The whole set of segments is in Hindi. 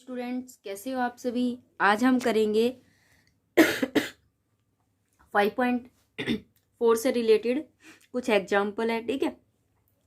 स्टूडेंट्स, कैसे हो आप सभी। आज हम करेंगे 5.4 से रिलेटेड कुछ एग्जाम्पल है। ठीक है,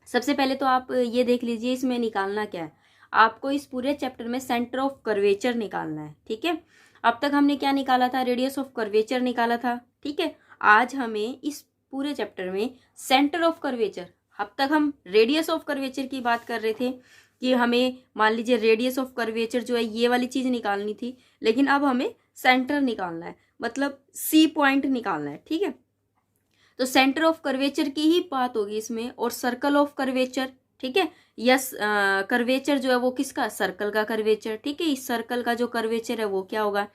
सबसे पहले तो आप ये देख लीजिए इसमें निकालना क्या है। आपको इस पूरे चैप्टर में सेंटर ऑफ कर्वेचर निकालना है। ठीक है, अब तक हमने क्या निकाला था, रेडियस ऑफ कर्वेचर निकाला था। ठीक है, आज हमें इस पूरे चैप्टर में सेंटर ऑफ कर्वेचर, अब तक हम रेडियस ऑफ कर्वेचर की बात कर रहे थे कि हमें मान लीजिए रेडियस ऑफ कर्वेचर जो है ये वाली चीज निकालनी थी, लेकिन अब हमें सेंटर निकालना है, मतलब सी पॉइंट निकालना है। ठीक है, तो सेंटर ऑफ कर्वेचर की ही बात होगी इसमें, और सर्कल ऑफ कर्वेचर। ठीक है, यस, कर्वेचर जो है वो किसका, सर्कल का कर्वेचर। ठीक है, इस सर्कल का जो कर्वेचर है वो क्या होगा,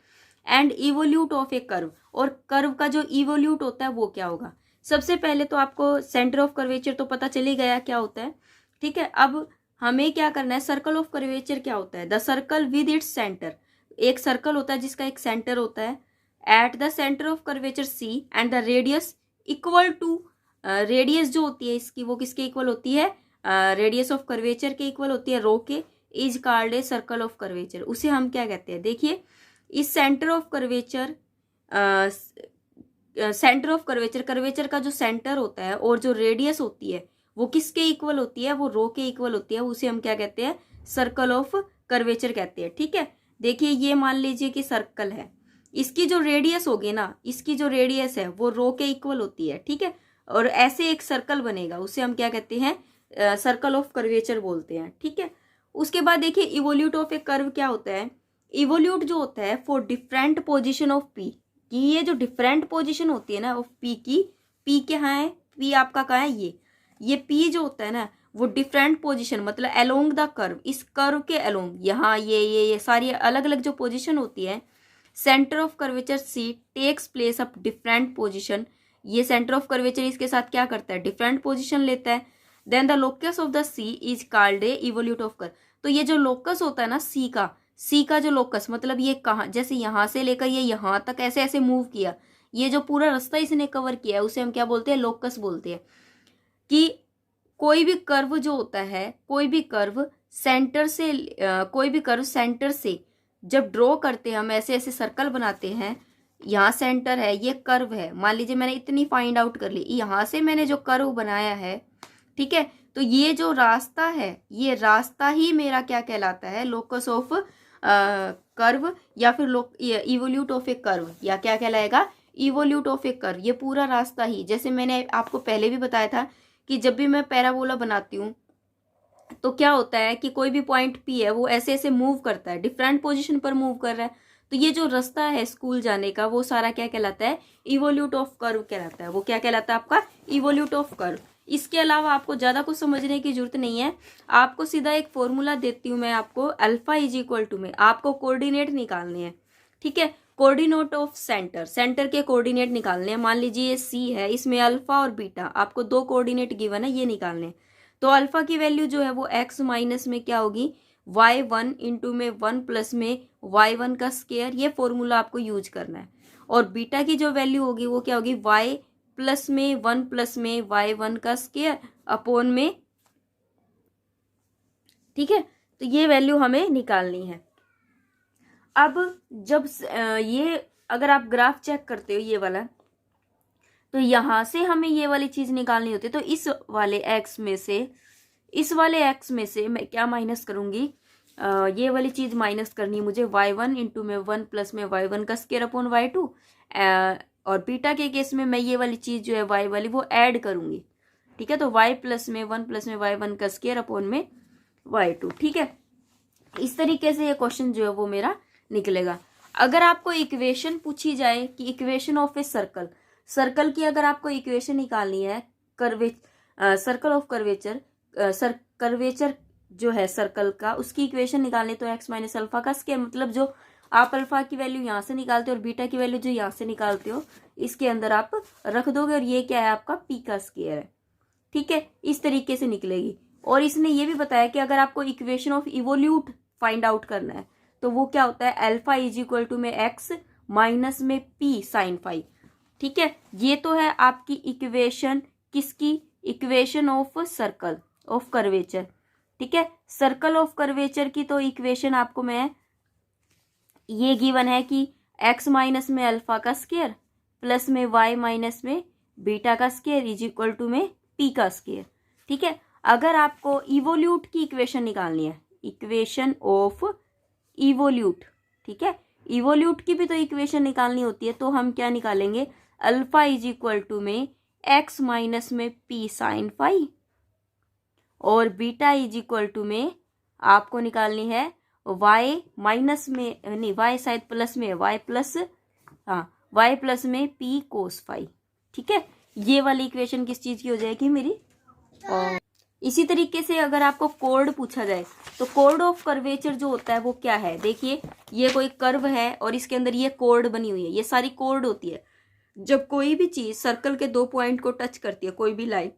and evolute of A curve, और कर्व का जो इवोल्यूट होता है वो क्या होगा। सबसे पहले तो आपको सेंटर ऑफ कर्वेचर तो पता चल ही गया क्या होता है। ठीक है, अब हमें क्या करना है, सर्कल ऑफ कर्वेचर क्या होता है, the circle with its centre. एक सर्कल होता है जिसका एक सेंटर होता है, at the centre of curvature C and the radius equal to, radius जो होती है इसकी वो किसके इक्वल होती है, रेडियस ऑफ कर्वेचर के इक्वल होती है, रो के, is called a circle of curvature. उसे हम क्या कहते हैं, देखिए इस centre of curvature, centre of curvature, curvature का जो सेंटर होता है और जो रेडियस होती है वो किसके इक्वल होती है, वो रो के इक्वल होती है, उसे हम क्या कहते हैं, सर्कल ऑफ कर्वेचर कहते हैं। ठीक है, देखिए ये मान लीजिए कि सर्कल है, इसकी जो रेडियस होगी ना, इसकी जो रेडियस है वो रो के इक्वल होती है। ठीक है, और ऐसे एक सर्कल बनेगा, उसे हम क्या कहते हैं, सर्कल ऑफ कर्वेचर बोलते हैं। ठीक है, उसके बाद देखिए इवोल्यूट ऑफ ए कर्व क्या होता है, इवोल्यूट जो होता है for different position of P, कि ये जो डिफरेंट पोजिशन होती है ना ऑफ पी की, पी कहाँ है, पी आपका कहाँ है, ये पी जो होता है ना वो डिफरेंट पोजीशन, मतलब अलोंग द कर्व, इस कर्व के अलोंग, यहाँ ये सारी अलग अलग जो पोजीशन होती है, centre of curvature C takes place of different position. ये सेंटर ऑफ कर्वेचर इसके साथ क्या करता है, डिफरेंट पोजीशन लेता है। Then the locus of the C is called a evolute of curve. तो ये जो लोकस होता है ना सी का जो लोकस, मतलब ये कहाँ, जैसे यहाँ से लेकर ये यहाँ तक ऐसे ऐसे मूव किया, ये जो पूरा रास्ता इसने कवर किया है उसे हम क्या बोलते हैं, लोकस बोलते हैं। कि कोई भी कर्व जो होता है, कोई भी कर्व सेंटर से, कोई भी कर्व सेंटर से जब ड्रॉ करते हैं, हम ऐसे ऐसे सर्कल बनाते हैं, यहाँ सेंटर है, ये कर्व है, मान लीजिए मैंने इतनी फाइंड आउट कर ली, यहाँ से मैंने जो कर्व बनाया है, ठीक है, तो ये जो रास्ता है, ये रास्ता ही मेरा क्या कहलाता है, लोकस ऑफ कर्व, या फिर इवोल्यूट ऑफ ए कर्व, या क्या कहलाएगा, इवोल्यूट ऑफ ए कर्व। ये पूरा रास्ता ही, जैसे मैंने आपको पहले भी बताया था कि जब भी मैं पैराबोला बनाती हूँ तो क्या होता है कि कोई भी पॉइंट पी है वो ऐसे ऐसे मूव करता है, डिफरेंट पोजीशन पर मूव कर रहा है, तो ये जो रास्ता है स्कूल जाने का वो सारा क्या कहलाता है, इवोल्यूट ऑफ कर्व कहलाता है। वो क्या कहलाता है आपका, इवोल्यूट ऑफ कर्व। इसके अलावा आपको ज़्यादा कुछ समझने की जरूरत नहीं है, आपको सीधा एक फॉर्मूला देती हूँ मैं आपको, अल्फा इज इक्वल टू में आपको कोऑर्डिनेट निकालने हैं। ठीक है, कोऑर्डिनेट ऑफ सेंटर, सेंटर के कोऑर्डिनेट निकालने हैं। मान लीजिए ये सी है, इसमें अल्फा और बीटा, आपको दो कोऑर्डिनेट गिवन है, ये निकालने हैं। तो अल्फा की वैल्यू जो है वो एक्स माइनस में क्या होगी, y1 इंटू में 1 प्लस में y1 का स्केयर, ये फॉर्मूला आपको यूज करना है। और बीटा की जो वैल्यू होगी वो क्या होगी, y प्लस में 1 प्लस में y1 का स्केयर अपॉन में। ठीक है, तो ये वैल्यू हमें निकालनी है। अब जब ये अगर आप ग्राफ चेक करते हो ये वाला, तो यहां से हमें ये वाली चीज निकालनी होती है, तो इस वाले x में से मैं क्या माइनस करूंगी, ये वाली चीज माइनस करनी है मुझे, y1 इंटू में 1 प्लस में y1 का स्केयर अपॉन y2, और बीटा के केस में मैं ये वाली चीज जो है y वाली वो ऐड करूंगी। ठीक है, तो y प्लस में 1 प्लस में y1 का स्केयर अपॉन में y2। ठीक है, इस तरीके से ये क्वेश्चन जो है वो मेरा निकलेगा। अगर आपको इक्वेशन पूछी जाए कि equation of a circle, circle की अगर आपको इक्वेशन निकालनी है, सर्कल ऑफ कर्वेचर, कर्वेचर जो है सर्कल का, उसकी इक्वेशन निकालनी, तो एक्स माइनस अल्फा का स्केयर, मतलब जो आप अल्फा की वैल्यू यहाँ से निकालते हो और बीटा की वैल्यू जो यहाँ से निकालते हो इसके अंदर आप रख दोगे, और ये क्या है आपका पी का स्केयर है। ठीक है, इस तरीके से निकलेगी। और इसने ये भी बताया कि अगर आपको equation of evolute find out करना है तो वो क्या होता है, अल्फा इज इक्वल टू में एक्स माइनस में पी साइन फाई। ठीक है, ये तो है आपकी इक्वेशन, किसकी, equation of circle of curvature. ठीक है, सर्कल ऑफ कर्वेचर की तो इक्वेशन आपको मैं ये गिवन है कि x माइनस में अल्फा का स्क्वायर प्लस में y माइनस में बीटा का स्क्वायर इज इक्वल टू में p का स्क्वायर। ठीक है, अगर आपको इवोल्यूट की इक्वेशन निकालनी है, इक्वेशन ऑफ इवोल्यूट, ठीक है, इवोल्यूट की भी तो इक्वेशन निकालनी होती है, तो हम क्या निकालेंगे, अल्फा इज इक्वल टू में x माइनस में p साइन फाई और बीटा इज इक्वल टू में आपको निकालनी है y माइनस में, नहीं y शायद प्लस में, y प्लस, हाँ y प्लस में p कोस फाई। ठीक है, ये वाली इक्वेशन किस चीज की हो जाएगी मेरी। और इसी तरीके से अगर आपको कोड पूछा जाए तो कोड ऑफ कर्वेचर जो होता है वो क्या है, देखिए ये कोई कर्व है और इसके अंदर ये कोड बनी हुई है, ये सारी कोड होती है। जब कोई भी चीज सर्कल के दो पॉइंट को टच करती है, कोई भी लाइन,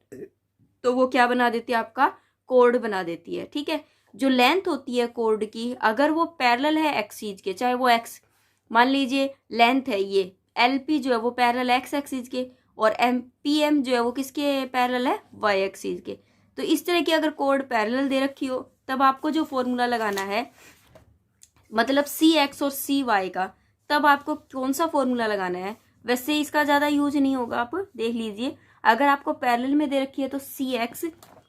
तो वो क्या बना देती है, आपका कोड बना देती है। ठीक है, जो लेंथ होती है कोड की, अगर वो पैरेलल है एक्सीज के, चाहे वो एक्स, मान लीजिए लेंथ है ये एलपी जो है वो पैरेलल एक्स एक्सीज के, और एमपीएम जो है वो किसके पैरेलल है, वाई एक्सीज के। तो इस तरह की अगर कोड पैरेलल दे रखी हो, तब आपको जो फॉर्मूला लगाना है, मतलब सी एक्स और सी वाई का, तब आपको कौन सा फॉर्मूला लगाना है। वैसे इसका ज़्यादा यूज नहीं होगा, आप देख लीजिए। अगर आपको पैरेलल में दे रखी है तो सी एक्स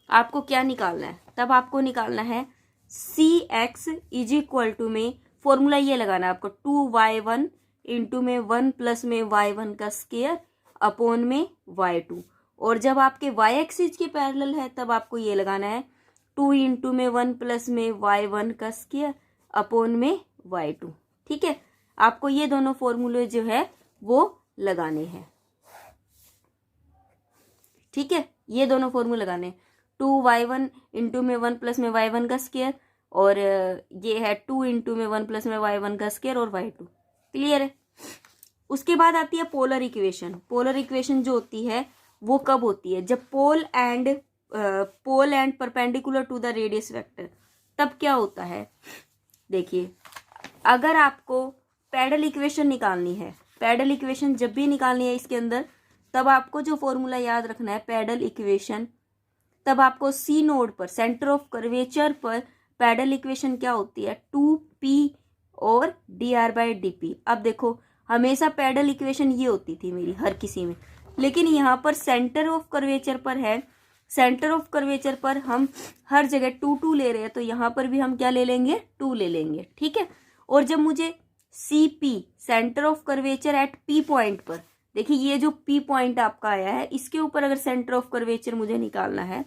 आपको क्या निकालना है, तब आपको निकालना है सी एक्स इज इक्वल टू में, फॉर्मूला ये लगाना है आपको 2y1 इंटू में 1 प्लस में y1 का स्क्वायर अपॉन में y2। और जब आपके y एक्सिस के पैरेलल है तब आपको ये लगाना है 2 इंटू में 1 प्लस में y1 का स्क्वायर अपॉन में y2। ठीक है, आपको ये दोनों फॉर्मूले जो है वो लगाने हैं। ठीक है, ये दोनों फॉर्मूले लगाने हैं, 2y1 इंटू में 1 प्लस में y1 का स्क्वायर, और ये है 2 इंटू में 1 प्लस में y1 का स्क्वायर और y2। क्लियर है। उसके बाद आती है पोलर इक्वेशन। पोलर इक्वेशन जो होती है वो कब होती है, जब pole and perpendicular to the radius vector, तब क्या होता है। देखिए, अगर आपको पैडल इक्वेशन निकालनी है, पैडल इक्वेशन जब भी निकालनी है इसके अंदर, तब आपको जो फॉर्मूला याद रखना है पैडल इक्वेशन, तब आपको सी नोड पर, सेंटर ऑफ कर्वेचर पर पैडल इक्वेशन क्या होती है, 2p और dr/dp। अब देखो, हमेशा पैडल इक्वेशन ये होती थी मेरी हर किसी में, लेकिन यहाँ पर सेंटर ऑफ कर्वेचर पर है, सेंटर ऑफ कर्वेचर पर हम हर जगह 2 ले रहे हैं, तो यहाँ पर भी हम क्या ले लेंगे, 2 ले लेंगे। ठीक है, और जब मुझे CP, centre of curvature at P point पर, देखिए ये जो P पॉइंट आपका आया है, इसके ऊपर अगर सेंटर ऑफ कर्वेचर मुझे निकालना है,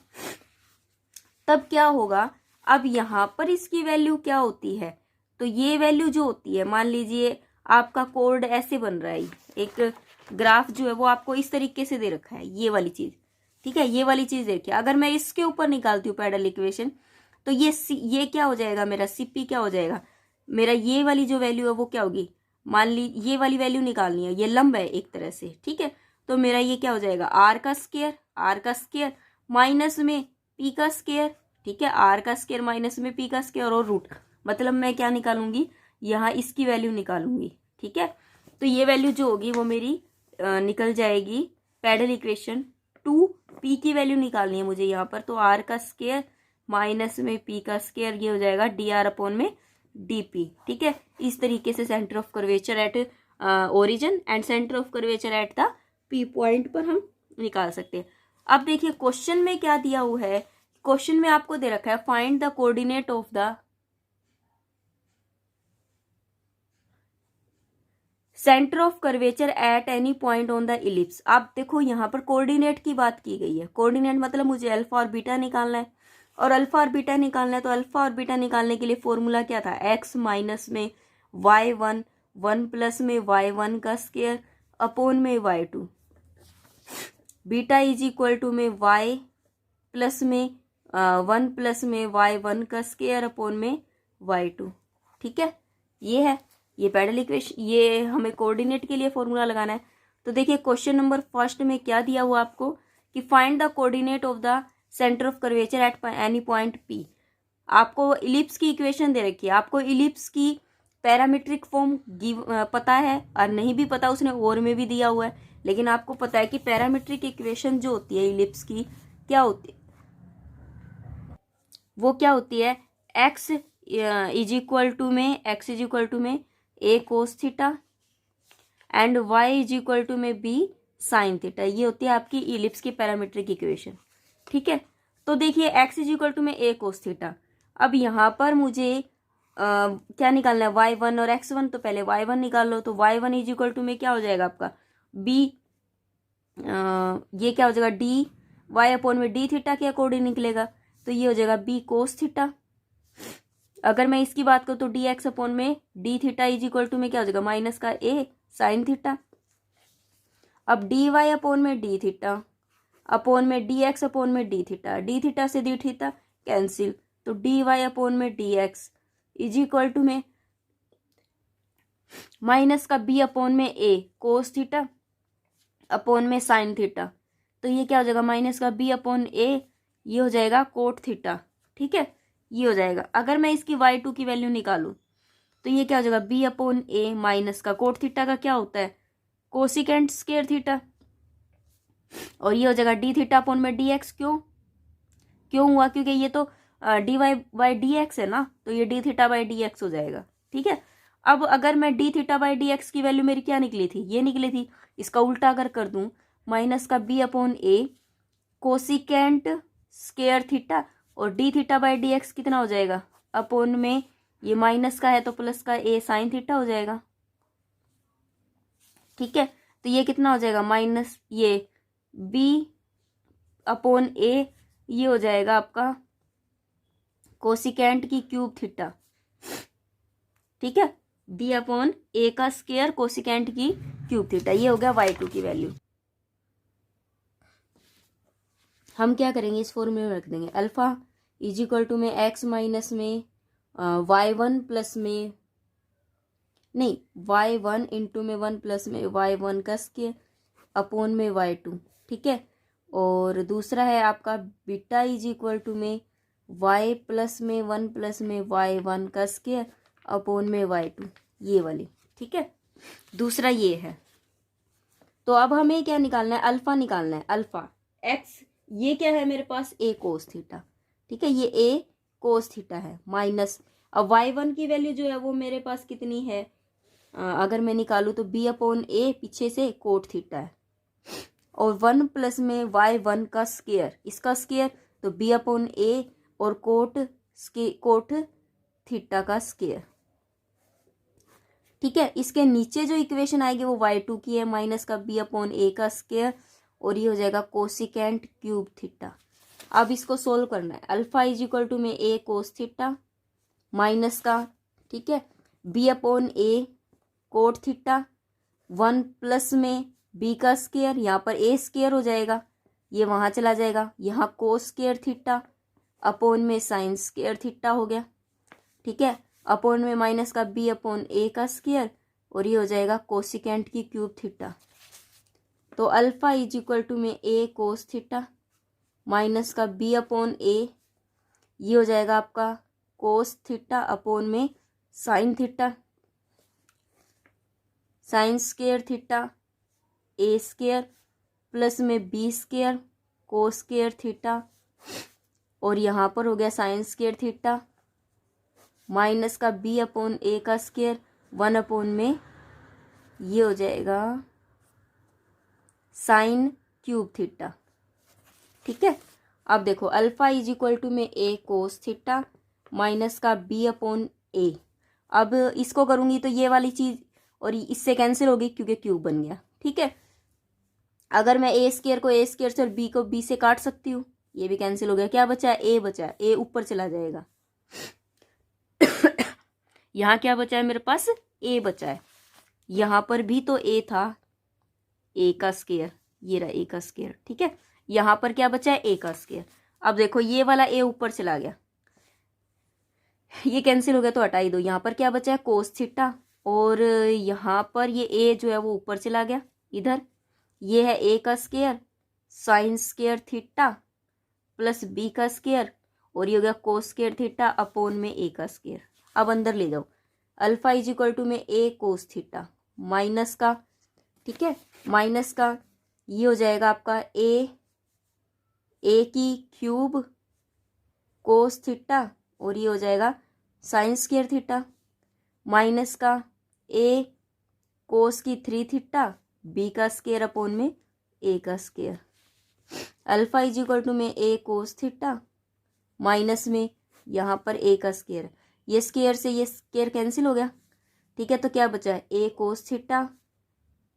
तब क्या होगा, अब यहाँ पर इसकी वैल्यू क्या होती है, तो ये वैल्यू जो होती है, मान लीजिए आपका कोड ऐसे बन रहा है, एक ग्राफ जो है वो आपको इस तरीके से दे रखा है, ये वाली चीज। ठीक है, ये वाली चीज देखिए, अगर मैं इसके ऊपर निकालती हूँ पैडल इक्वेशन, तो ये क्या हो जाएगा मेरा, CP क्या हो जाएगा मेरा, ये वाली जो वैल्यू है वो क्या होगी, मान ली ये वाली वैल्यू निकालनी है, ये लंब है एक तरह से। ठीक है, तो मेरा ये क्या हो जाएगा, आर का स्क्वायर माइनस में P का स्क्वायर। ठीक है, आर का स्क्वायर माइनस में P का स्क्वायर और रूट, मतलब मैं क्या निकालूंगी, यहाँ इसकी वैल्यू निकालूंगी। ठीक है, तो ये वैल्यू जो होगी वो मेरी निकल जाएगी पैडल इक्वेशन 2p की वैल्यू निकालनी है मुझे यहाँ पर, तो r का स्क्वायर माइनस में p का स्क्वायर, ये हो जाएगा dr अपॉन में dp। ठीक है, इस तरीके से centre of curvature at origin and centre of curvature at the p point पर हम निकाल सकते हैं। अब देखिए क्वेश्चन में क्या दिया हुआ है, क्वेश्चन में आपको दे रखा है find the coordinate of the centre of curvature at any point on the ellipse. आप देखो यहाँ पर कोऑर्डिनेट की बात की गई है, कोऑर्डिनेट मतलब मुझे अल्फा और बीटा निकालना है, और अल्फा और बीटा निकालना है, तो अल्फा और बीटा निकालने के लिए फॉर्मूला क्या था, x माइनस में y1 1 प्लस में y1 का स्क्वायर अपॉन में y2, beta is equal to में y प्लस में 1 प्लस में y1 का स्क्वायर अपॉन में y2। ठीक है, ये है ये पैडल इक्वेशन, ये हमें कोऑर्डिनेट के लिए फॉर्मूला लगाना है। तो देखिए क्वेश्चन नंबर फर्स्ट में क्या दिया हुआ आपको कि find the coordinate of the centre of curvature at any point P। आपको इलिप्स की इक्वेशन दे रखी है, आपको इलिप्स की पैरामीट्रिक फॉर्म पता है, और नहीं भी पता उसने और में भी दिया हुआ है, लेकिन आपको पता है कि पैरामीट्रिक इक्वेशन जो होती है इलिप्स की क्या होती है, वो क्या होती है, x इज इक्वल टू में A cos theta and Y is equal to में बी साइन थीटा। ये होती है आपकी इलिप्स की पैरामीट्रिक इक्वेशन। ठीक है, तो देखिए एक्स इज इक्वल टू में ए कोस थीटा। अब यहाँ पर मुझे क्या निकालना है, y1 और x1। तो पहले y1 निकाल लो, तो y1 इज इक्वल टू में क्या हो जाएगा आपका b, ये क्या हो जाएगा डी वाई अपॉन में डी थीटा के अकॉर्डिंग निकलेगा, तो ये हो जाएगा b कोस थीटा। अगर मैं इसकी बात करूँ तो डी एक्स अपॉन में D theta is equal to में क्या हो जाएगा माइनस का ए साइन थीटा। अब डी वाई अपॉन में डी थीटा अपॉन में डी एक्स अपॉन में डी थीटा से डी थीटा कैंसिल, तो डी वाई अपॉन में D X is equal to में माइनस का बी अपॉन में ए कोस थीटा अपॉन में साइन थीटा, तो ये क्या हो जाएगा माइनस का बी अपॉन ए, ये हो जाएगा कोट थीटा। ठीक है, ये हो जाएगा। अगर मैं इसकी y2 की वैल्यू निकालूं तो ये क्या हो जाएगा बी अपॉन ए माइनस का कोट थीटा का क्या होता है कोसिकेंट स्क्वायर थीटा, और ये हो जाएगा डी थीटा अपॉन में डी एक्स। क्यों हुआ, क्योंकि ये तो D Y by D X है ना, तो ये D theta by D X हो जाएगा। ठीक है, अब अगर मैं D theta by D X की वैल्यू मेरी क्या निकली थी, ये निकली थी, इसका उल्टा अगर कर दूं माइनस का बी अपॉन ए कोसिकेंट स्क्वायर थीटा, और D theta by D x कितना हो जाएगा अपॉन में ये माइनस का है तो प्लस का ए साइन थीटा हो जाएगा। ठीक है, तो ये कितना हो जाएगा माइनस ये बी अपॉन ए, ये हो जाएगा आपका कोसिकेंट की क्यूब थीटा। ठीक है, बी अपॉन ए का स्क्वायर कोसिकेंट की क्यूब थीटा, ये हो गया y2 की वैल्यू। हम क्या करेंगे इस फॉर्मूले में रख देंगे अल्फा इज इक्वल टू में x माइनस में y1 प्लस में नहीं y1 इंटू में 1 प्लस में y1 का स्क्वायर अपॉन में y2। ठीक है, और दूसरा है आपका बीटा इज इक्वल टू में y प्लस में 1 प्लस में y1 का स्क्वायर अपॉन में y2, ये वाली। ठीक है, दूसरा ये है। तो अब हमें क्या निकालना है, अल्फा निकालना है। अल्फा x ये क्या है मेरे पास a कोस थीटा। ठीक है, ये a कोस थीटा है माइनस, अब y1 की वैल्यू जो है वो मेरे पास कितनी है, अगर मैं निकालूँ तो b अपॉन ए पीछे से कोट थीटा है, और 1 प्लस में y1 का स्क्वायर, इसका स्क्वायर तो b अपॉन ए और कोट थीटा का स्क्वायर। ठीक है, इसके नीचे जो इक्वेशन आएगी वो y2 की है माइनस का b अपॉन ए का स्क्वायर, और ये हो जाएगा कोसिकेंट क्यूब थीटा। अब इसको सोल्व करना है। अल्फा इज इक्वल टू में ए कोस थीटा माइनस का, ठीक है, बी अपॉन ए कोट थीटा, 1 प्लस में बी का स्क्वायर, यहाँ पर ए स्क्वायर हो जाएगा, ये वहाँ चला जाएगा, यहाँ कोस स्क्वायर थीटा अपॉन में साइन स्क्वायर थीटा हो गया। ठीक है, अपॉन में माइनस का बी अपॉन ए का स्क्वायर, और ये हो जाएगा कोसिकेंट की क्यूब थीटा। तो अल्फा इज इक्वल टू में ए कोस थीटा माइनस का बी अपॉन ए, ये हो जाएगा आपका कोस थीटा अपॉन में sine theta, sine square theta A square plus में B square cos square theta, और यहाँ पर हो गया साइन स्क्वायर थीटा माइनस का बी अपॉन ए का स्क्वायर 1 अपॉन में ये हो जाएगा साइन क्यूब थीटा। ठीक है, अब देखो अल्फा इज इक्वल टू में ए कोस थीटा माइनस का बी अपॉन ए। अब इसको करूँगी तो ये वाली चीज़ और इससे कैंसिल होगी क्योंकि क्यूब बन गया। ठीक है, अगर मैं ए स्क्वायर को ए स्क्वायर से और बी को बी से काट सकती हूँ, ये भी कैंसिल हो गया। क्या बचा है, ए बचा है, ए ऊपर चला जाएगा। यहाँ क्या बचा है मेरे पास, ए बचा है। यहाँ पर भी तो ए था, ए का स्क्वायर, ये रहा ए का स्क्वायर। ठीक है, यहाँ पर क्या बचा है, ए का स्क्वायर। अब देखो ये वाला ए ऊपर चला गया, ये कैंसिल हो गया तो हटा ही दो। यहाँ पर क्या बचा है, कोस थीटा, और यहाँ पर ये ए जो है वो ऊपर चला गया इधर, ये है ए का square sine square theta plus B का स्क्वायर, और ये हो गया कोस स्क्वायर थीटा अपॉन में ए का स्क्वायर। अब अंदर ले जाओ, अल्फा इज इक्वल टू में ए कोस थीटा माइनस का, ठीक है, माइनस का ये हो जाएगा आपका ए की क्यूब कोस थीटा, और ये हो जाएगा साइन स्क्वायर थीटा माइनस का ए कोस की 3 थीटा बी का स्केयर अपॉन में ए का square. Alpha is equal to में ए कोस थीटा माइनस में यहाँ पर ए का स्केयर, ये स्केयर से ये स्केयर कैंसिल हो गया, ठीक है। तो क्या बचा है, A cos theta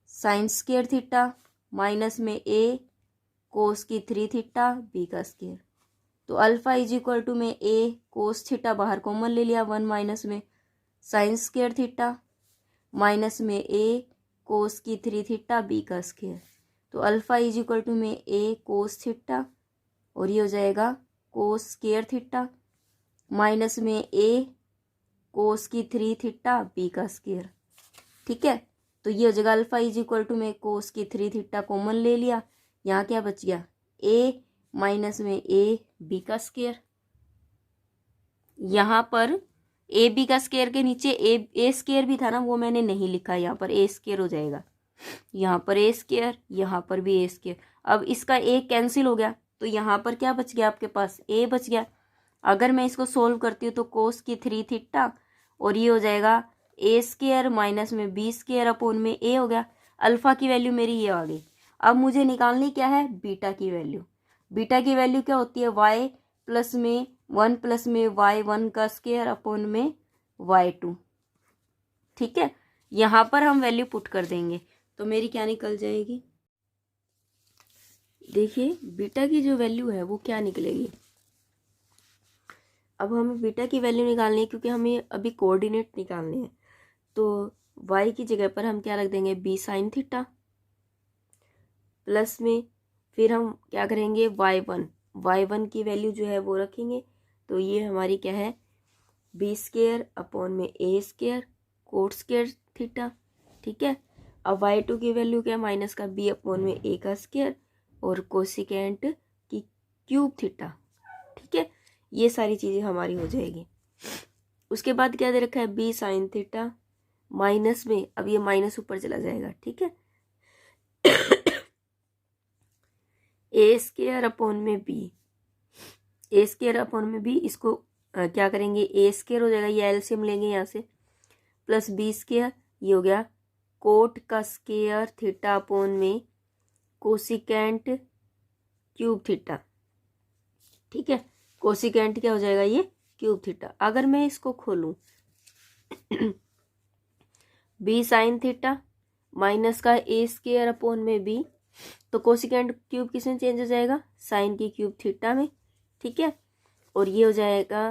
sine square theta minus में ए कोस की 3 थीटा बी का स्केयर। तो अल्फा इज इक्वल टू में ए कोस थीटा बाहर कॉमन ले लिया, 1 माइनस में साइन स्केयर थीटा माइनस में ए कोस की 3 थीटा बी का स्केयर। तो अल्फा इज इक्वल टू में ए कोस थीटा और ये हो जाएगा कोस स्केयर थीटा माइनस में ए कोस की 3 थीटा बी का स्केयर, ठीक है। तो ये हो जाएगा अल्फा इज इक्वल टू में कोस की 3 थीटा कॉमन ले लिया, यहाँ क्या बच गया, ए माइनस में ए बी का स्केयर। यहाँ पर ए बी का स्केयर के नीचे ए स्केयर भी था ना, वो मैंने नहीं लिखा, यहाँ पर ए स्केयर हो जाएगा, यहाँ पर ए स्केयर, यहाँ पर भी ए स्केयर। अब इसका ए कैंसिल हो गया तो यहाँ पर क्या बच गया, आपके पास ए बच गया। अगर मैं इसको सोल्व करती हूँ तो कोस की 3 थीटा और ये हो जाएगा ए स्केयर माइनस में बी स्केयर अपॉन में ए हो गया। अल्फा की वैल्यू मेरी ये आ गई। अब मुझे निकालनी क्या है, बीटा की वैल्यू। बीटा की वैल्यू क्या होती है, वाई प्लस में 1 प्लस में y1 का स्केयर अपॉन में y2, ठीक है। यहाँ पर हम वैल्यू पुट कर देंगे तो मेरी क्या निकल जाएगी, देखिए बीटा की जो वैल्यू है वो क्या निकलेगी। अब हमें बीटा की वैल्यू निकालनी है क्योंकि हमें अभी कोऑर्डिनेट निकालने हैं। तो y की जगह पर हम क्या रख देंगे, b साइन थीटा प्लस में फिर हम क्या करेंगे y1 की वैल्यू जो है वो रखेंगे। तो ये हमारी क्या है, बी स्केयर अपॉन में A square coat square theta, ठीक है। अब y2 की वैल्यू क्या है, माइनस का b अपॉन में ए का स्केयर और कोसिकेंट की क्यूब थीटा, ठीक है। ये सारी चीज़ें हमारी हो जाएगी। उसके बाद क्या दे रखा है, b साइन थीटा माइनस में, अब ये माइनस ऊपर चला जाएगा, ठीक है। ए स्केयर अपॉन में बी, ए स्केयर अपॉन में बी, इसको क्या करेंगे, ए स्केयर हो जाएगा, ये एलसीएम लेंगे यहाँ से, प्लस बी स्केयर, ये हो गया कोट का स्केयर थीटा अपॉन में कोसिकेंट क्यूब थीटा, ठीक है। कोसिकेंट क्या हो जाएगा, ये क्यूब थीटा। अगर मैं इसको खोलूं बी साइन थीटा माइनस का ए स्केयर अपॉन में बी, तो कोसिकेंट क्यूब किसमें चेंज हो जाएगा, साइन की क्यूब थीटा में, ठीक है। और ये हो जाएगा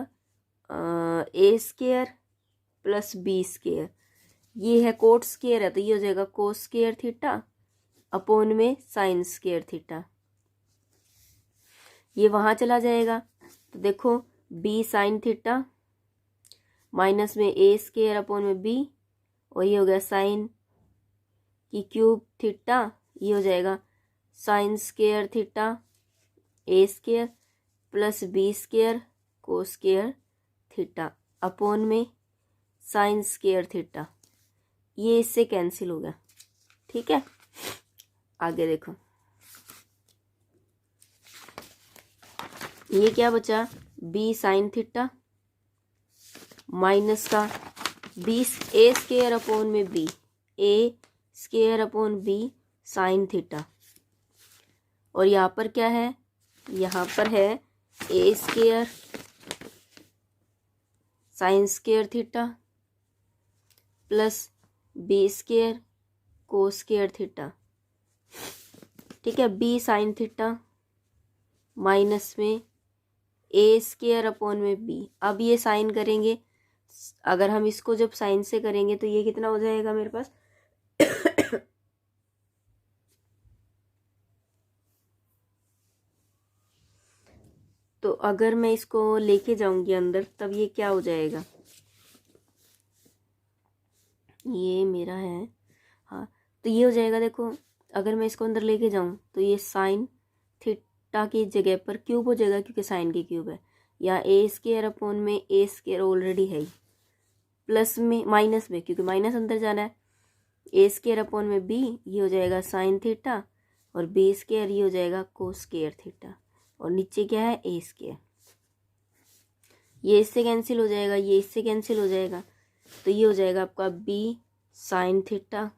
ए स्केयर प्लस बी स्केयर, ये है कोट स्केयर है तो ये हो जाएगा कोस स्केयर थीटा अपॉन में साइन स्केयर थीटा, ये वहाँ चला जाएगा। तो देखो बी साइन थीटा माइनस में ए स्केयर अपॉन में बी और ये हो गया साइन की क्यूब थीटा, ये हो जाएगा sine square theta A square plus B square cos square theta upon में साइन स्केयर थीटा, ये इससे कैंसिल हो गया, ठीक है। आगे देखो ये क्या बचा, बी साइन थीटा माइनस का बी ए स्केयर अपॉन में B, A square upon B sine theta, और यहाँ पर क्या है, यहाँ पर है A square sine square theta plus B square cos square theta, ठीक है। बी साइन थीटा माइनस में ए स्केयर अपॉन में बी, अब ये साइन करेंगे, अगर हम इसको जब साइन से करेंगे तो ये कितना हो जाएगा मेरे पास तो अगर मैं इसको लेके जाऊंगी अंदर तब ये क्या हो जाएगा, ये मेरा है, हाँ तो ये हो जाएगा। देखो अगर मैं इसको अंदर लेके जाऊं तो ये साइन थीटा की जगह पर क्यूब हो जाएगा क्योंकि साइन की क्यूब है, या ए स्केयर अपॉन में ए स्केयर ऑलरेडी है, प्लस में माइनस में क्योंकि माइनस अंदर जाना है, ए स्केयर अपॉन में बी, ये हो जाएगा साइन थीटा और बी स्केयर ये हो जाएगा कोस स्केयर थीटा, और नीचे क्या है ए स्केयर, ये इससे कैंसिल हो जाएगा, ये इससे कैंसिल हो जाएगा, तो ये हो जाएगा आपका बी साइन थीटा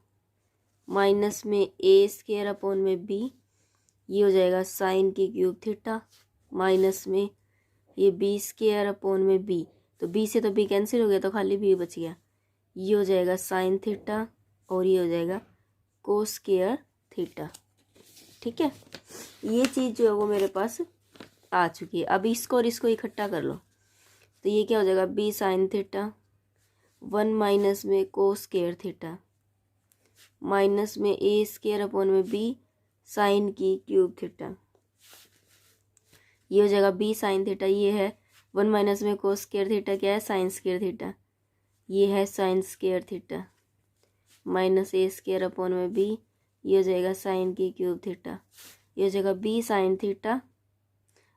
माइनस में ए स्क्वायर अपॉन में बी, ये हो जाएगा साइन की क्यूब थीटा माइनस में ये बी स्क्वायर अपॉन में बी, तो बी से तो बी कैंसिल हो गया तो खाली बी बच गया, ये हो जाएगा साइन थीटा और ये हो जाएगा कोस स्क्वायर थीटा। ठीक है, ये चीज़ जो है वो मेरे पास आ चुकी है। अब इसको और इसको इकट्ठा कर लो, तो ये क्या हो जाएगा बी साइन थीटा 1 माइनस में कोस स्क्वायर थीटा माइनस में ए स्क्वायर अपॉन में बी साइन की क्यूब थीटा, ये हो जाएगा बी साइन थीटा, ये है 1 माइनस में कोस स्क्वायर थीटा क्या है साइन स्क्वायर थीटा, ये है साइन स्क्वायर थीटा माइनस ए स्क्वायर अपॉन में बी, ये हो जाएगा साइन की क्यूब थीटा, ये हो जाएगा B sine theta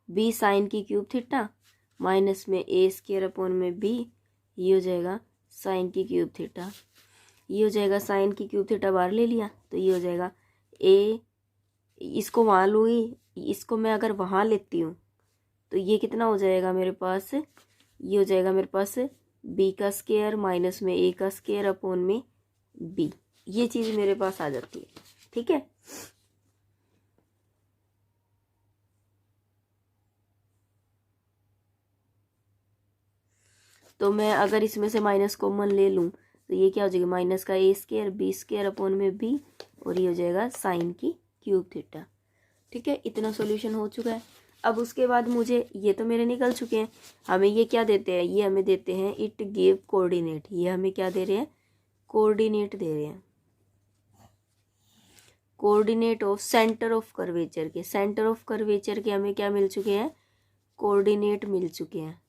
B sine की क्यूब थीटा माइनस में ए स्क्वायर अपॉन में बी, ये हो जाएगा साइन की क्यूब थीटा, ये हो जाएगा साइन की क्यूब थीटा बाहर ले लिया तो ये हो जाएगा ए, इसको वहाँ लूँगी, इसको मैं अगर वहाँ लेती हूँ तो ये कितना हो जाएगा मेरे पास, ये हो जाएगा मेरे पास बी का स्क्वायर माइनस में ए का स्क्वायर अपॉन में बी, ये चीज़ मेरे पास आ जाती है। ठीक है, तो मैं अगर इसमें से माइनस कॉमन ले लूँ तो ये क्या हो जाएगा माइनस का A square B square upon में बी और ये हो जाएगा साइन की क्यूब थीटा। ठीक है, इतना सॉल्यूशन हो चुका है। अब उसके बाद मुझे ये तो मेरे निकल चुके हैं, हमें ये क्या देते हैं, ये हमें देते हैं इट गिव कोऑर्डिनेट, ये हमें क्या दे रहे हैं कोऑर्डिनेट दे रहे हैं, coordinate of centre of curvature के, सेंटर ऑफ कर्वेचर के हमें क्या मिल चुके हैं कोऑर्डिनेट मिल चुके हैं।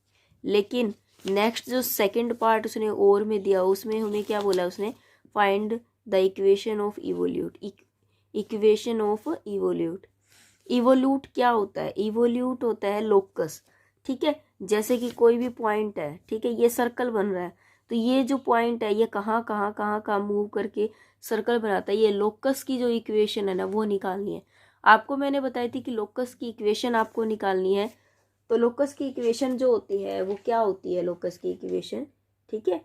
लेकिन नेक्स्ट जो सेकंड पार्ट उसने और में दिया उसमें हमें क्या बोला उसने find the equation of evolute, equation of evolute, evolute क्या होता है, इवोल्यूट होता है लोकस। ठीक है, जैसे कि कोई भी पॉइंट है, ठीक है, ये सर्कल बन रहा है तो ये जो पॉइंट है ये कहाँ कहाँ कहाँ कहाँ मूव करके सर्कल बनाता है, ये लोकस की जो इक्वेशन है ना वो निकालनी है। आपको मैंने बताई थी कि लोकस की इक्वेशन आपको निकालनी है, तो लोकस की इक्वेशन जो होती है वो क्या होती है लोकस की इक्वेशन। ठीक है,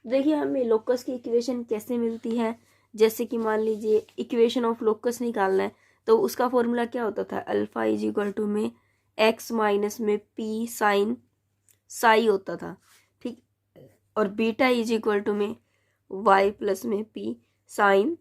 देखिए हमें लोकस की इक्वेशन कैसे मिलती है, जैसे कि मान लीजिए इक्वेशन ऑफ लोकस निकालना है तो उसका फॉर्मूला क्या होता था अल्फा इज इक्वल टू में एक्स माइनस में पी साइन साई होता था। ठीक, और बीटा इज इक्वल टू में वाई प्लस में पी साइन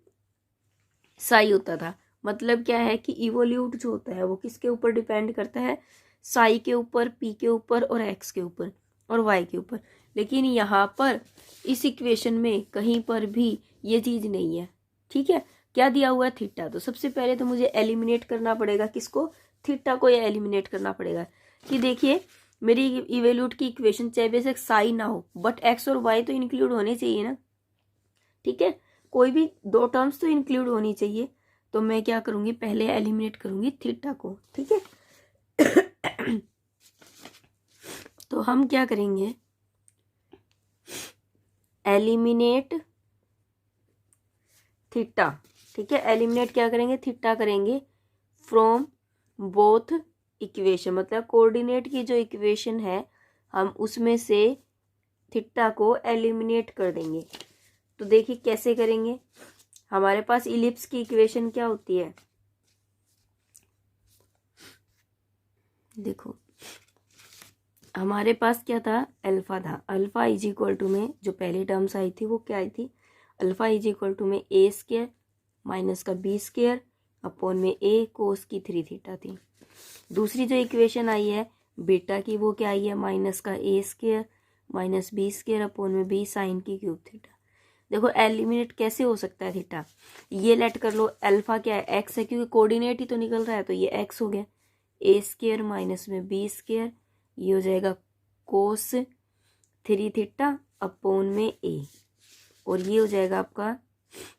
साई होता था। मतलब क्या है कि इवोल्यूट जो होता है वो किसके ऊपर डिपेंड करता है, साई के ऊपर, पी के ऊपर और एक्स के ऊपर और वाई के ऊपर। लेकिन यहाँ पर इस इक्वेशन में कहीं पर भी ये चीज़ नहीं है। ठीक है, क्या दिया हुआ है थीटा, तो सबसे पहले तो मुझे एलिमिनेट करना पड़ेगा किसको, थीटा को, या एलिमिनेट करना पड़ेगा कि देखिए मेरी इवोल्यूट की इक्वेशन चाहे बेशक साई ना हो बट एक्स और वाई तो इंक्लूड होने चाहिए ना। ठीक है, कोई भी दो टर्म्स तो इंक्लूड होनी चाहिए, तो मैं क्या करूँगी पहले एलिमिनेट करूँगी थीटा को। ठीक है तो हम क्या करेंगे एलिमिनेट थीटा। ठीक है, एलिमिनेट क्या करेंगे थीटा करेंगे फ्रॉम बोथ इक्वेशन, मतलब कोऑर्डिनेट की जो इक्वेशन है हम उसमें से थीटा को एलिमिनेट कर देंगे। तो देखिए कैसे करेंगे, हमारे पास इलिप्स की इक्वेशन क्या होती है, देखो हमारे पास क्या था अल्फा था, अल्फा इज इक्वल टू में जो पहली टर्म्स आई थी वो क्या आई थी अल्फा इज इक्वल टू में ए स्क्वायर माइनस का बी स्क्वायर अपॉन में ए कोस की 3 थीटा थी। दूसरी जो इक्वेशन आई है बीटा की वो क्या आई है माइनस का A square minus B square upon में बी साइन की क्यूब थीटा। देखो एलिमिनेट कैसे हो सकता है थीटा, ये लेट कर लो अल्फा क्या है एक्स है क्योंकि कोऑर्डिनेट ही तो निकल रहा है तो ये एक्स हो गया, ए स्क्वायर माइनस में बी स्क्वायर, ये हो जाएगा कोस 3 थीटा अपॉन में ए, और ये हो जाएगा आपका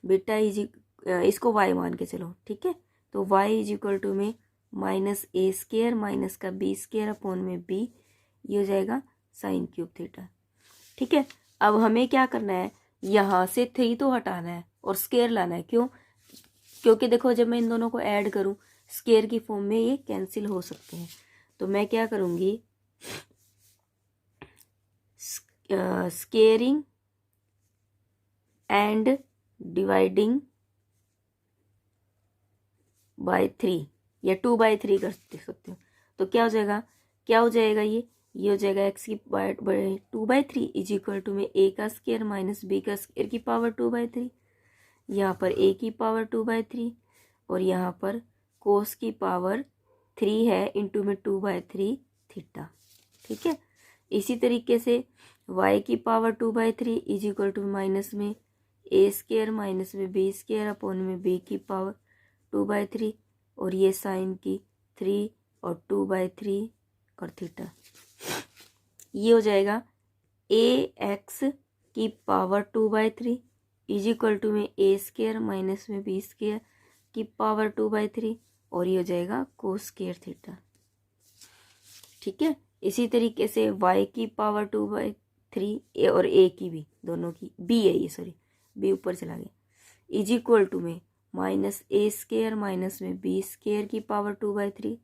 बीटा इज, इसको वाई मान के चलो। ठीक है, तो वाई इज इक्वल टू में माइनस ए स्क्वायर माइनस का बी स्क्वायर अपॉन में बी, ये हो जाएगा साइन क्यूब थीटा। ठीक है, अब हमें क्या करना है यहाँ से 3 तो हटाना है और स्क्वायर लाना है, क्यों, क्योंकि देखो जब मैं इन दोनों को ऐड करूँ स्क्वायर की फॉर्म में ये कैंसिल हो सकते हैं। तो मैं क्या करूँगी स्क्वेयरिंग एंड डिवाइडिंग बाय 3 या 2/3 कर सकते हो। तो क्या हो जाएगा, क्या हो जाएगा, ये हो जाएगा x की पावर 2/3 इज इक्वल टू में a का स्क्वायर माइनस b का स्क्वायर की पावर 2/3। यहाँ पर a की पावर 2/3 और यहाँ पर कोस की पावर 3 है इंटू में 2/3 थीटा। ठीक है, इसी तरीके से y की power 2/3 is equal to minus में a स्क्वायर माइनस में b स्क्वायर अपॉन में b की पावर 2/3 और ये साइन की 3 और 2/3 और थीटा। ये हो जाएगा ax की पावर 2/3 इज इक्वल टू में a स्क्वायर माइनस में b स्क्वायर की पावर 2/3 और ये हो जाएगा कोस स्क्वायर थीटा। ठीक है, इसी तरीके से y की पावर 2/3 और a की भी, दोनों की b है ये, सॉरी b ऊपर चला गया, इज इक्वल टू में माइनस a स्क्वायर माइनस में b स्क्वायर की पावर 2/3।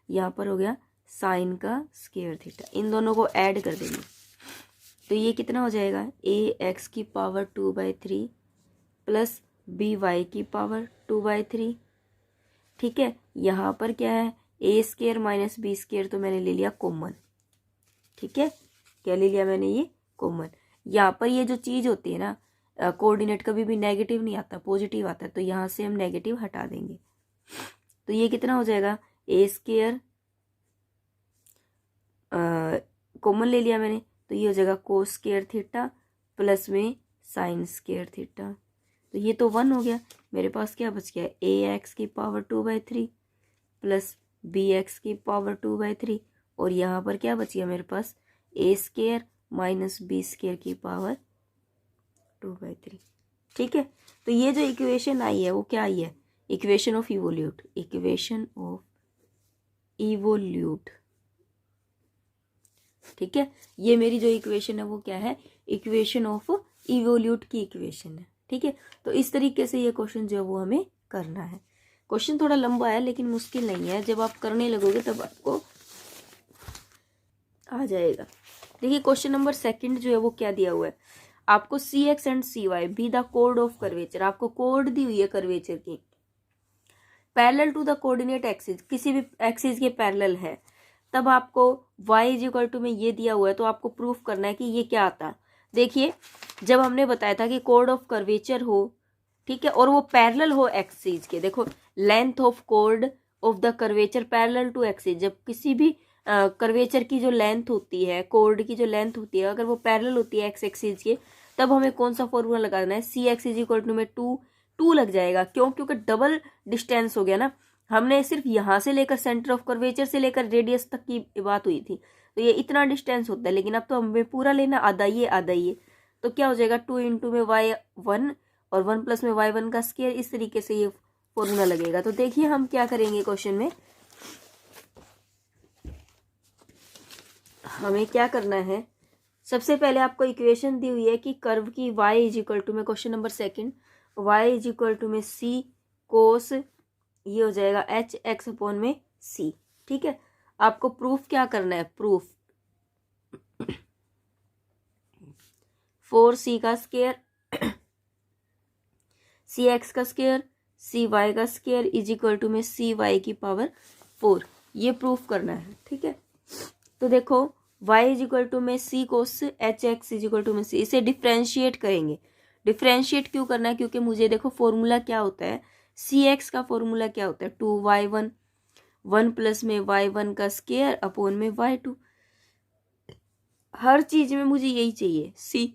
यहाँ पर हो गया साइन का स्क्वायर थीटा, इन दोनों को ऐड कर देंगे तो ये कितना हो जाएगा, ax की पावर 2/3 प्लस by की पावर 2/3। ठीक है, यहाँ पर क्या है, a square minus b square तो मैंने ले लिया कॉमन। ठीक है, क्या ले लिया मैंने, ये कॉमन। यहाँ पर ये जो चीज़ होती है ना, कोऑर्डिनेट कभी भी नेगेटिव नहीं आता, पॉजिटिव आता है, तो यहाँ से हम नेगेटिव हटा देंगे। तो ये कितना हो जाएगा, a स्क्वायर कॉमन ले लिया मैंने, तो ये हो जाएगा कोस स्क्वायर थीटा प्लस में साइन स्क्वायर थीटा। तो ये तो 1 हो गया, मेरे पास क्या बच गया, ax की पावर 2/3 प्लस bx की पावर 2/3 और यहाँ पर क्या बच गया मेरे पास, a square minus b square की पावर 2/3। ठीक है, तो ये जो इक्वेशन आई है वो क्या आई है, equation of evolute, equation of evolute. ठीक है, ये मेरी जो इक्वेशन है वो क्या है, इक्वेशन ऑफ इवोल्यूट की इक्वेशन है। ठीक है, तो इस तरीके से ये क्वेश्चन जो है वो हमें करना है। क्वेश्चन थोड़ा लंबा है लेकिन मुश्किल नहीं है, जब आप करने लगोगे तब आपको आ जाएगा। देखिए क्वेश्चन नंबर 2 जो है वो क्या दिया हुआ है, आपको cx and cy be the कोड ऑफ कर्वेचर, आपको कोड दी हुई है कर्वेचर की, parallel to the coordinate axis, किसी भी एक्सिस के पैरेलल है, तब आपको y इज इक्वल टू में ये दिया हुआ है, तो आपको प्रूफ करना है कि ये क्या आता है। देखिए जब हमने बताया था कि कोड ऑफ कर्वेचर हो, ठीक है, और वो पैरेलल हो एक्सिस के, देखो लेंथ ऑफ कोड of the curvature parallel to axis, जब किसी भी कर्वेचर की जो लेंथ होती है, कोड की जो लेंथ होती है, अगर वो पैरेलल होती है एक्स एक्सिस के, तब हमें कौन सा फॉर्मूला लगाना है, सी एक्स इज इक्वल टू में 2 लग जाएगा। क्यों, क्योंकि डबल डिस्टेंस हो गया ना, हमने सिर्फ यहाँ से लेकर सेंटर ऑफ कर्वेचर से लेकर रेडियस तक की बात हुई थी, तो ये इतना डिस्टेंस होता है, लेकिन अब तो हमें पूरा लेना, आधा ये, तो क्या हो जाएगा 2 इंटू में y1 और 1 प्लस में y1 का स्क्वायर, इस तरीके से ये फॉर्मूला लगेगा। तो देखिए हम क्या करेंगे, क्वेश्चन में हमें क्या करना है, सबसे पहले आपको इक्वेशन दी हुई है कि कर्व की y इज इक्वल टू में, question number 2 y is equal to में c कोस, ये हो जाएगा एच एक्स अपॉन में c। ठीक है, आपको प्रूफ क्या करना है, प्रूफ 4c का स्क्वायर सी एक्स का स्क्वायर सी वाई का स्क्वायर इज इक्वल टू में सी वाई की पावर 4, ये प्रूफ करना है। ठीक है, तो देखो y इज इक्वल टू में C cos H X is equal to में सी, इसे डिफ्रेंशिएट करेंगे। डिफ्रेंशिएट क्यों करना है, क्योंकि मुझे देखो फॉर्मूला क्या होता है, सी एक्स का फॉर्मूला क्या होता है, 2y1 1 प्लस में y1 का स्क्वायर अपॉन में y2, हर चीज में मुझे यही चाहिए, सी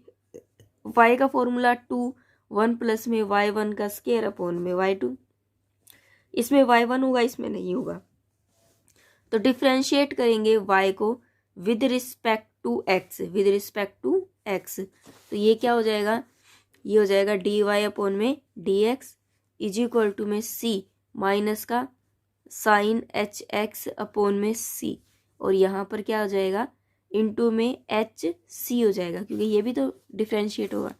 y का फॉर्मूला 2 1 प्लस में y1 का स्क्वायर अपॉन में y2, इसमें y1 होगा इसमें नहीं होगा, तो डिफ्रेंशिएट करेंगे y को with respect to x, with respect to x, तो ये क्या हो जाएगा, ये हो जाएगा dy अपॉन में dx इज इक्वल टू में c माइनस का साइन एच एक्स अपॉन में c, और यहाँ पर क्या हो जाएगा इनटू में एच सी हो जाएगा, क्योंकि ये भी तो डिफ्रेंशिएट होगा,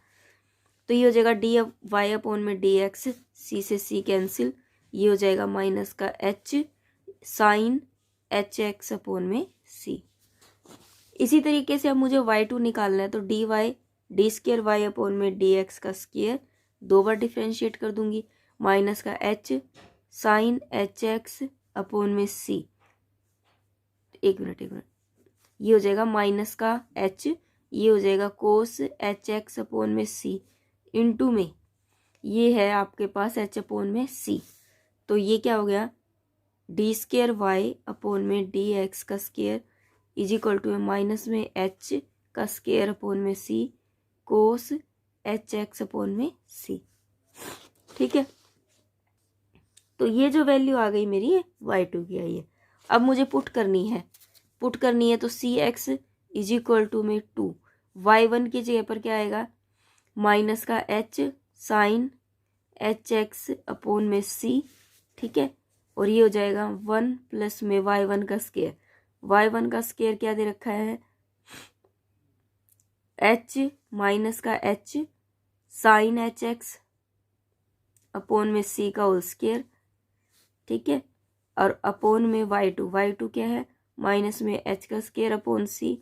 तो ये हो जाएगा डी वाई अपॉन में डी एक्स, सी से सी कैंसिल, ये हो जाएगा माइनस का H sine H X upon में सी। इसी तरीके से अब मुझे y2 निकालना है, तो D Y D square Y upon में डी एक्स का स्क्वेयर 2 बार डिफ्रेंशिएट कर दूंगी, माइनस का h sine H X upon में c, एक मिनट, ये हो जाएगा माइनस का h, ये हो जाएगा कोस एच एक्स अपॉन में c, इंटू में ये है आपके पास h अपॉन में c, तो ये क्या हो गया डी स्केयर वाई अपॉन में डी एक्स का square is equal to minus में h का स्केयर अपॉन में c कोस एच एक्स अपॉन में c। ठीक है, तो ये जो वैल्यू आ गई मेरी y2 की आई है। अब मुझे पुट करनी है तो सी एक्स इज इक्वल टू में 2, y1 की जगह पर क्या आएगा माइनस का h sine H X upon में c। ठीक है, और ये हो जाएगा 1 प्लस में y1 का स्केयर, y1 का स्केयर क्या दे रखा है h माइनस का h sine H X upon में c का होल स्केयर। ठीक है, और अपॉन में y2 क्या है माइनस में h का स्केयर अपॉन c,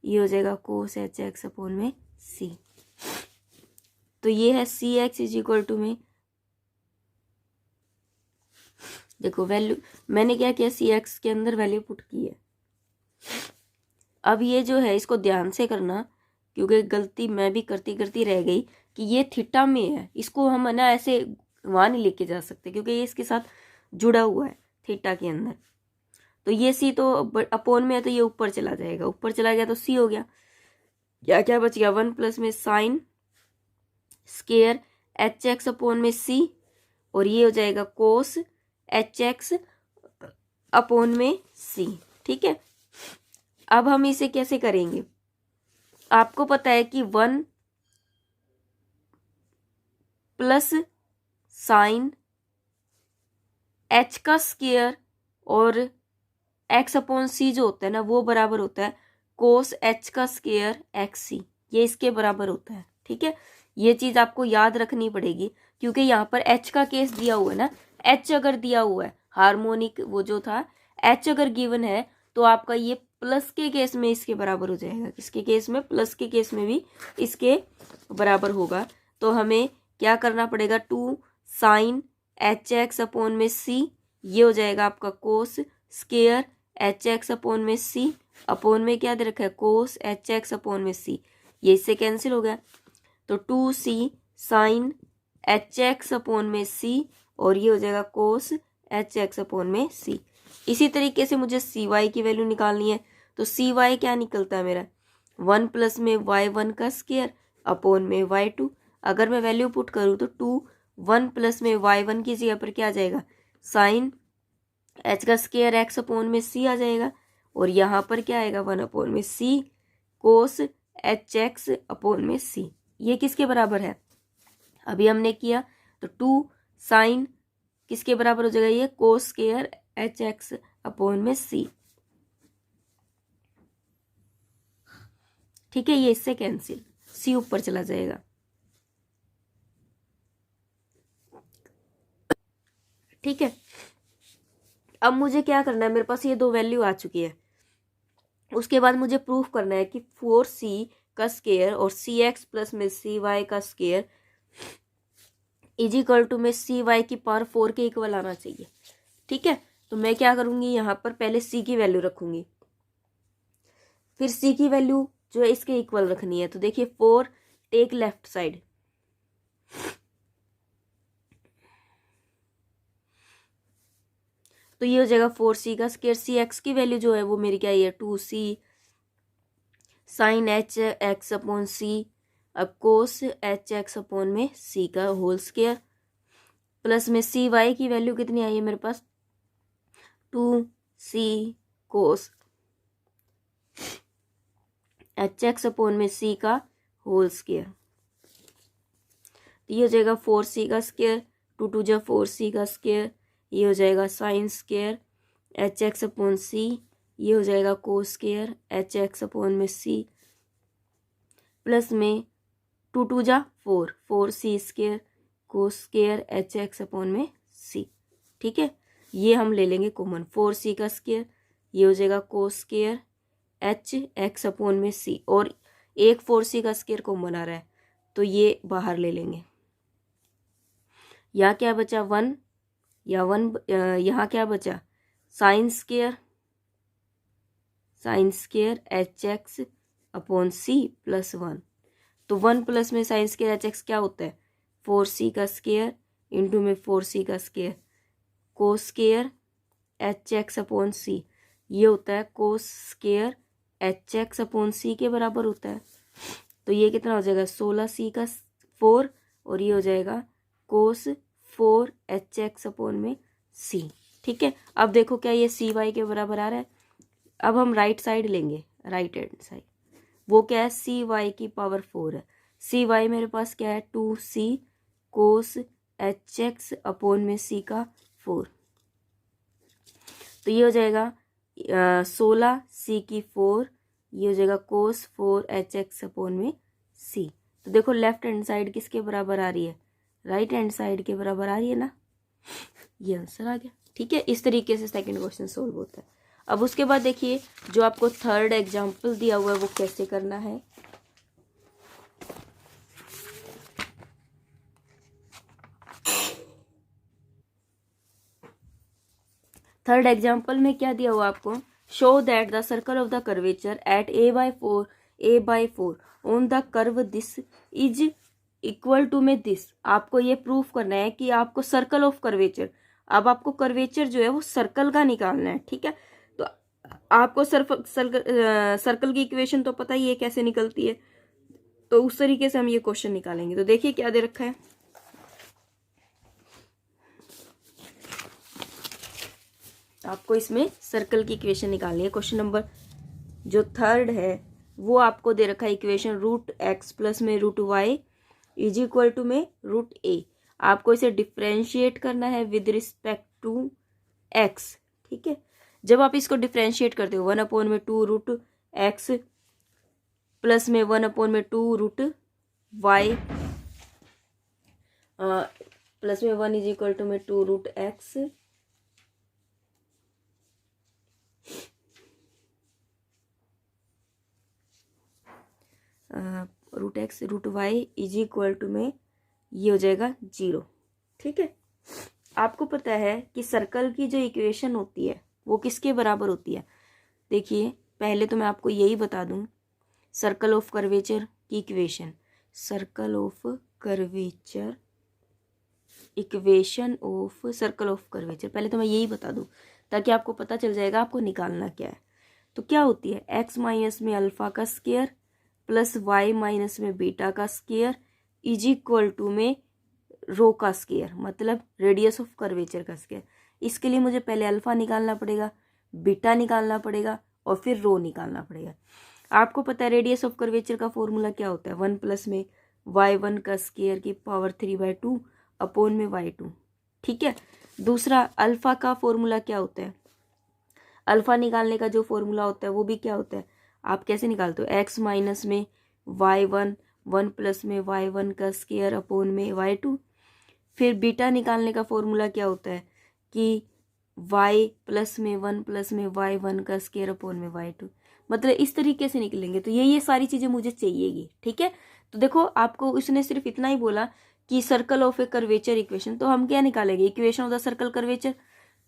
ये हो जाएगा कोस एच एक्स अपॉन में c। तो ये है सी एक्स इज इक्वल टू में, देखो वैल्यू मैंने क्या किया सी एक्स के अंदर वैल्यू पुट की है। अब ये जो है इसको ध्यान से करना, क्योंकि गलती मैं भी करती करती रह गई कि ये थीटा में है, इसको हम है ना ऐसे वहाँ नहीं लेके जा सकते क्योंकि ये इसके साथ जुड़ा हुआ है थीटा के अंदर। तो ये सी तो अपॉन में है तो ये ऊपर चला जाएगा, ऊपर चला गया तो सी हो गया, क्या क्या बच गया 1 प्लस में sine square H X upon में सी, और ये हो जाएगा कोस एच एक्स अपॉन में सी। ठीक है, अब हम इसे कैसे करेंगे, आपको पता है कि 1 प्लस साइन एच का स्केयर और एक्स अपॉन सी जो होता है ना वो बराबर होता है कोस एच का स्केयर एक्स सी, ये इसके बराबर होता है। ठीक है, ये चीज आपको याद रखनी पड़ेगी क्योंकि यहाँ पर एच का केस दिया हुआ है ना, एच अगर दिया हुआ है हार्मोनिक वो जो था एच अगर गिवन है तो आपका ये प्लस के केस में इसके बराबर हो जाएगा, किसके केस में प्लस के केस में भी इसके बराबर होगा। तो हमें क्या करना पड़ेगा 2 साइन एच एक्स अपॉन में सी, ये हो जाएगा आपका कोस स्केयर एच एक्स अपॉन में सी, अपॉन में क्या दे रखा है कोस एच एक्स अपॉन में सी, ये इससे कैंसिल हो गया। तो 2c sine H X upon में सी, और ये हो जाएगा कोस एच एक्स अपॉन में सी। इसी तरीके से मुझे सी वाई की वैल्यू निकालनी है, तो सी वाई क्या निकलता है मेरा 1 प्लस में y1 का स्केयर अपॉन में y2। अगर मैं वैल्यू पुट करूँ तो 2 1 प्लस में y1 की जगह पर क्या आ जाएगा साइन एच का स्केयर एक्स अपॉन में सी आ जाएगा, और यहाँ पर क्या आएगा 1 अपॉन में C cos H X upon में सी, ये किसके बराबर है अभी हमने किया, तो 2 साइन किसके बराबर हो जाएगा ये कोस स्केयर एच एक्स अपॉन में सी। ठीक है, ये इससे कैंसिल, सी ऊपर चला जाएगा। ठीक है, अब मुझे क्या करना है, मेरे पास ये 2 वैल्यू आ चुकी है, उसके बाद मुझे प्रूफ करना है कि 4c का स्केयर और सी एक्स प्लस में सी वाई का स्केयर इज इक्वल टू में सी वाई की पावर 4 के इक्वल आना चाहिए। ठीक है, तो मैं क्या करूंगी यहाँ पर पहले सी की वैल्यू रखूंगी, फिर सी की वैल्यू जो है इसके इक्वल रखनी है। तो देखिए 4 टेक लेफ्ट साइड, तो ये हो जाएगा 4c का स्केयर, सी एक्स की वैल्यू जो है वो मेरी क्या है 2c sine H X upon C, अब कोस एच एक्स अपॉन में सी का होल स्केयर, प्लस में सी वाई की वैल्यू कितनी आई है मेरे पास 2c कोस एच एक्स अपॉन में सी का होल स्केयर, तो ये हो जाएगा 4c का स्केयर, 2 2 जा 4c का स्केयर, ये हो जाएगा sine square H X upon C, ये हो जाएगा cos square H X upon में सी, प्लस में 2 2 जा 4 4c square cos square H X upon में सी। ठीक है, ये हम ले लेंगे कॉमन 4c का स्केयर, ये हो जाएगा cos square H X upon में सी, और एक 4c का स्केयर कॉमन आ रहा है तो ये बाहर ले लेंगे। यहाँ क्या बचा 1 या 1, यहाँ क्या बचा sine square H X upon C plus 1। तो 1 प्लस में साइन स्क्वायर एच एक्स क्या होता है 4c का स्क्वायर इंटू में 4c का square cos square H X upon C, ये होता है cos square H X upon C के बराबर होता है। तो ये कितना हो जाएगा 16c का 4 और ये हो जाएगा कोस 4 एच एक्स अपॉन में सी। ठीक है, अब देखो क्या ये सी वाई के बराबर आ रहा है। अब हम राइट साइड लेंगे, राइट हैंड साइड, वो क्या है सी वाई की पावर 4 है। सी वाई मेरे पास क्या है 2c कोस एच एक्स अपॉन में सी का 4। तो ये हो जाएगा 16c की 4, ये हो जाएगा कोस 4 एच एक्स अपॉन में सी। तो देखो लेफ्ट हैंड साइड किसके बराबर आ रही है राइट हैंड साइड के बराबर आ रही है ना, ये आंसर आ गया। ठीक है, इस तरीके से सेकंड क्वेश्चन सोल्व होता है। अब उसके बाद देखिए जो आपको थर्ड एग्जाम्पल दिया हुआ है वो कैसे करना है। थर्ड एग्जाम्पल में क्या दिया हुआ आपको, show that the circle of the curvature at a/4 on the curve this is equal to में दिस। आपको ये प्रूफ करना है कि आपको सर्कल ऑफ कर्वेचर, अब आपको कर्वेचर जो है वो सर्कल का निकालना है। ठीक है, तो आपको सर्कल की इक्वेशन तो पता ही है कैसे निकलती है, तो उस तरीके से हम ये क्वेश्चन निकालेंगे। तो देखिए क्या दे रखा है, आपको इसमें सर्कल की इक्वेशन निकालनी है। क्वेश्चन नंबर जो थर्ड है वो आपको दे रखा है इक्वेशन √x प्लस में √y इज इक्वल टू में √a। आपको इसे डिफ्रेंशिएट करना है विद रिस्पेक्ट टू x। ठीक है, जब आप इसको डिफ्रेंशिएट करते हो 1/2 √x प्लस में 1/2 √y प्लस में 1 इज इक्वल टू में 2 √x √x √y is equal to में ये हो जाएगा 0। ठीक है, आपको पता है कि सर्कल की जो इक्वेशन होती है वो किसके बराबर होती है। देखिए पहले तो मैं आपको यही बता दूं, सर्कल ऑफ कर्वेचर की equation, circle of curvature equation of circle of curvature, पहले तो मैं यही बता दूं ताकि आपको पता चल जाएगा आपको निकालना क्या है। तो क्या होती है x माइनस में अल्फा का स्क्वायर प्लस y माइनस में बीटा का स्क्वायर इज इक्वल टू में रो का स्क्वायर, मतलब रेडियस ऑफ कर्वेचर का स्क्वायर। इसके लिए मुझे पहले अल्फा निकालना पड़ेगा, बीटा निकालना पड़ेगा और फिर रो निकालना पड़ेगा। आपको पता है रेडियस ऑफ कर्वेचर का फॉर्मूला क्या होता है 1 प्लस में y1 का स्क्वायर की पावर 3/2 अपॉन में y2। ठीक है, दूसरा अल्फा का फॉर्मूला क्या होता है, अल्फा निकालने का जो फॉर्मूला होता है वो भी क्या होता है, आप कैसे निकालते हो x माइनस में y1 1 प्लस में y1 का स्क्वायर अपॉन में y2। फिर बीटा निकालने का फॉर्मूला क्या होता है कि y प्लस में 1 प्लस में y1 का स्क्वायर अपॉन में y2। मतलब इस तरीके से निकलेंगे। तो ये सारी चीज़ें मुझे चाहिएगी। ठीक है, तो देखो आपको उसने सिर्फ इतना ही बोला कि circle of A curvature equation, तो हम क्या निकालेंगे equation of the circle curvature,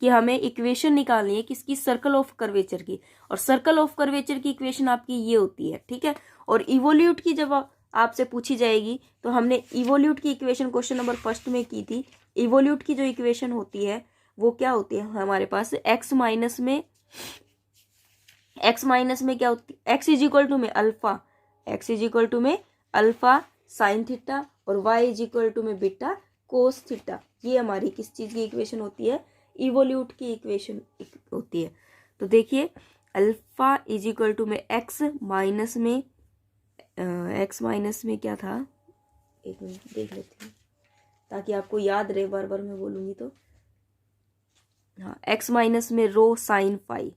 कि हमें इक्वेशन निकालनी है किसकी सर्कल ऑफ कर्वेचर की। और सर्कल ऑफ कर्वेचर की इक्वेशन आपकी ये होती है। ठीक है, और इवोल्यूट की जब आपसे पूछी जाएगी तो हमने इवोल्यूट की इक्वेशन क्वेश्चन नंबर फर्स्ट में की थी। इवोल्यूट की जो इक्वेशन होती है वो क्या होती है हमारे पास x माइनस में क्या होती है, x इज इक्वल टू में alpha, x is equal to में अल्फा साइन थीटा और y इज इक्वल टू में बीटा कोस थीटा। ये हमारी किस चीज़ की इक्वेशन होती है, इवोल्यूट की इक्वेशन होती है। तो देखिए अल्फा इज इक्वल टू में x माइनस में क्या था, एक मिनट देख लेते हैं ताकि आपको याद रहे, बार बार मैं बोलूँगी तो। हाँ, x माइनस में रो साइन फाई।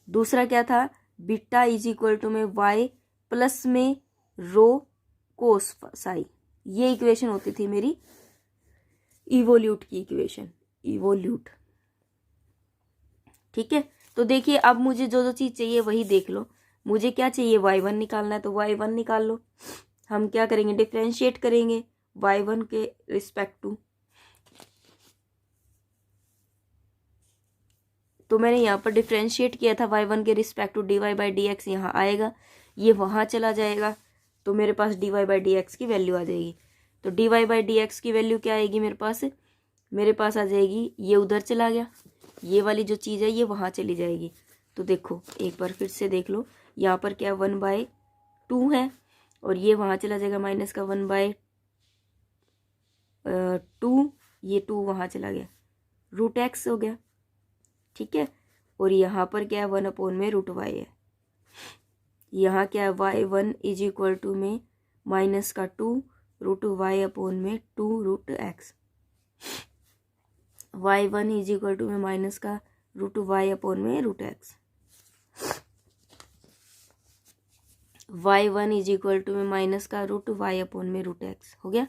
दूसरा क्या था बीटा इज इक्वल टू में y प्लस में रो कोस साई। ये इक्वेशन होती थी मेरी इवोल्यूट की इक्वेशन, इवोल्यूट। ठीक है, तो देखिए अब मुझे जो चीज़ चाहिए वही देख लो। मुझे क्या चाहिए y1 निकालना है, तो y1 निकाल लो। हम क्या करेंगे डिफ्रेंशिएट करेंगे y1 के रिस्पेक्ट टू तो मैंने यहाँ पर डिफ्रेंशिएट किया था y1 के respect to dy by D X, यहाँ आएगा, ये वहाँ चला जाएगा, तो मेरे पास dy बाई डी एक्स की वैल्यू आ जाएगी। तो dy बाई डी एक्स की वैल्यू क्या आएगी मेरे पास आ जाएगी, ये उधर चला गया, ये वाली जो चीज़ है ये वहाँ चली जाएगी। तो देखो एक बार फिर से देख लो, यहाँ पर क्या 1/2 है और ये वहाँ चला जाएगा माइनस का 1/2, ये 2 वहाँ चला गया, रूट एक्स हो गया, ठीक है। और यहाँ पर क्या है 1/√y है, यहाँ क्या है y1 इज इक्वल टू में माइनस का 2 रूट वाई अपॉन में 2 root X, y1 is equal to में माइनस का रूट वाई अपॉन में root X, y1 is equal to में माइनस का रूट वाई अपॉन में रूट एक्स हो गया।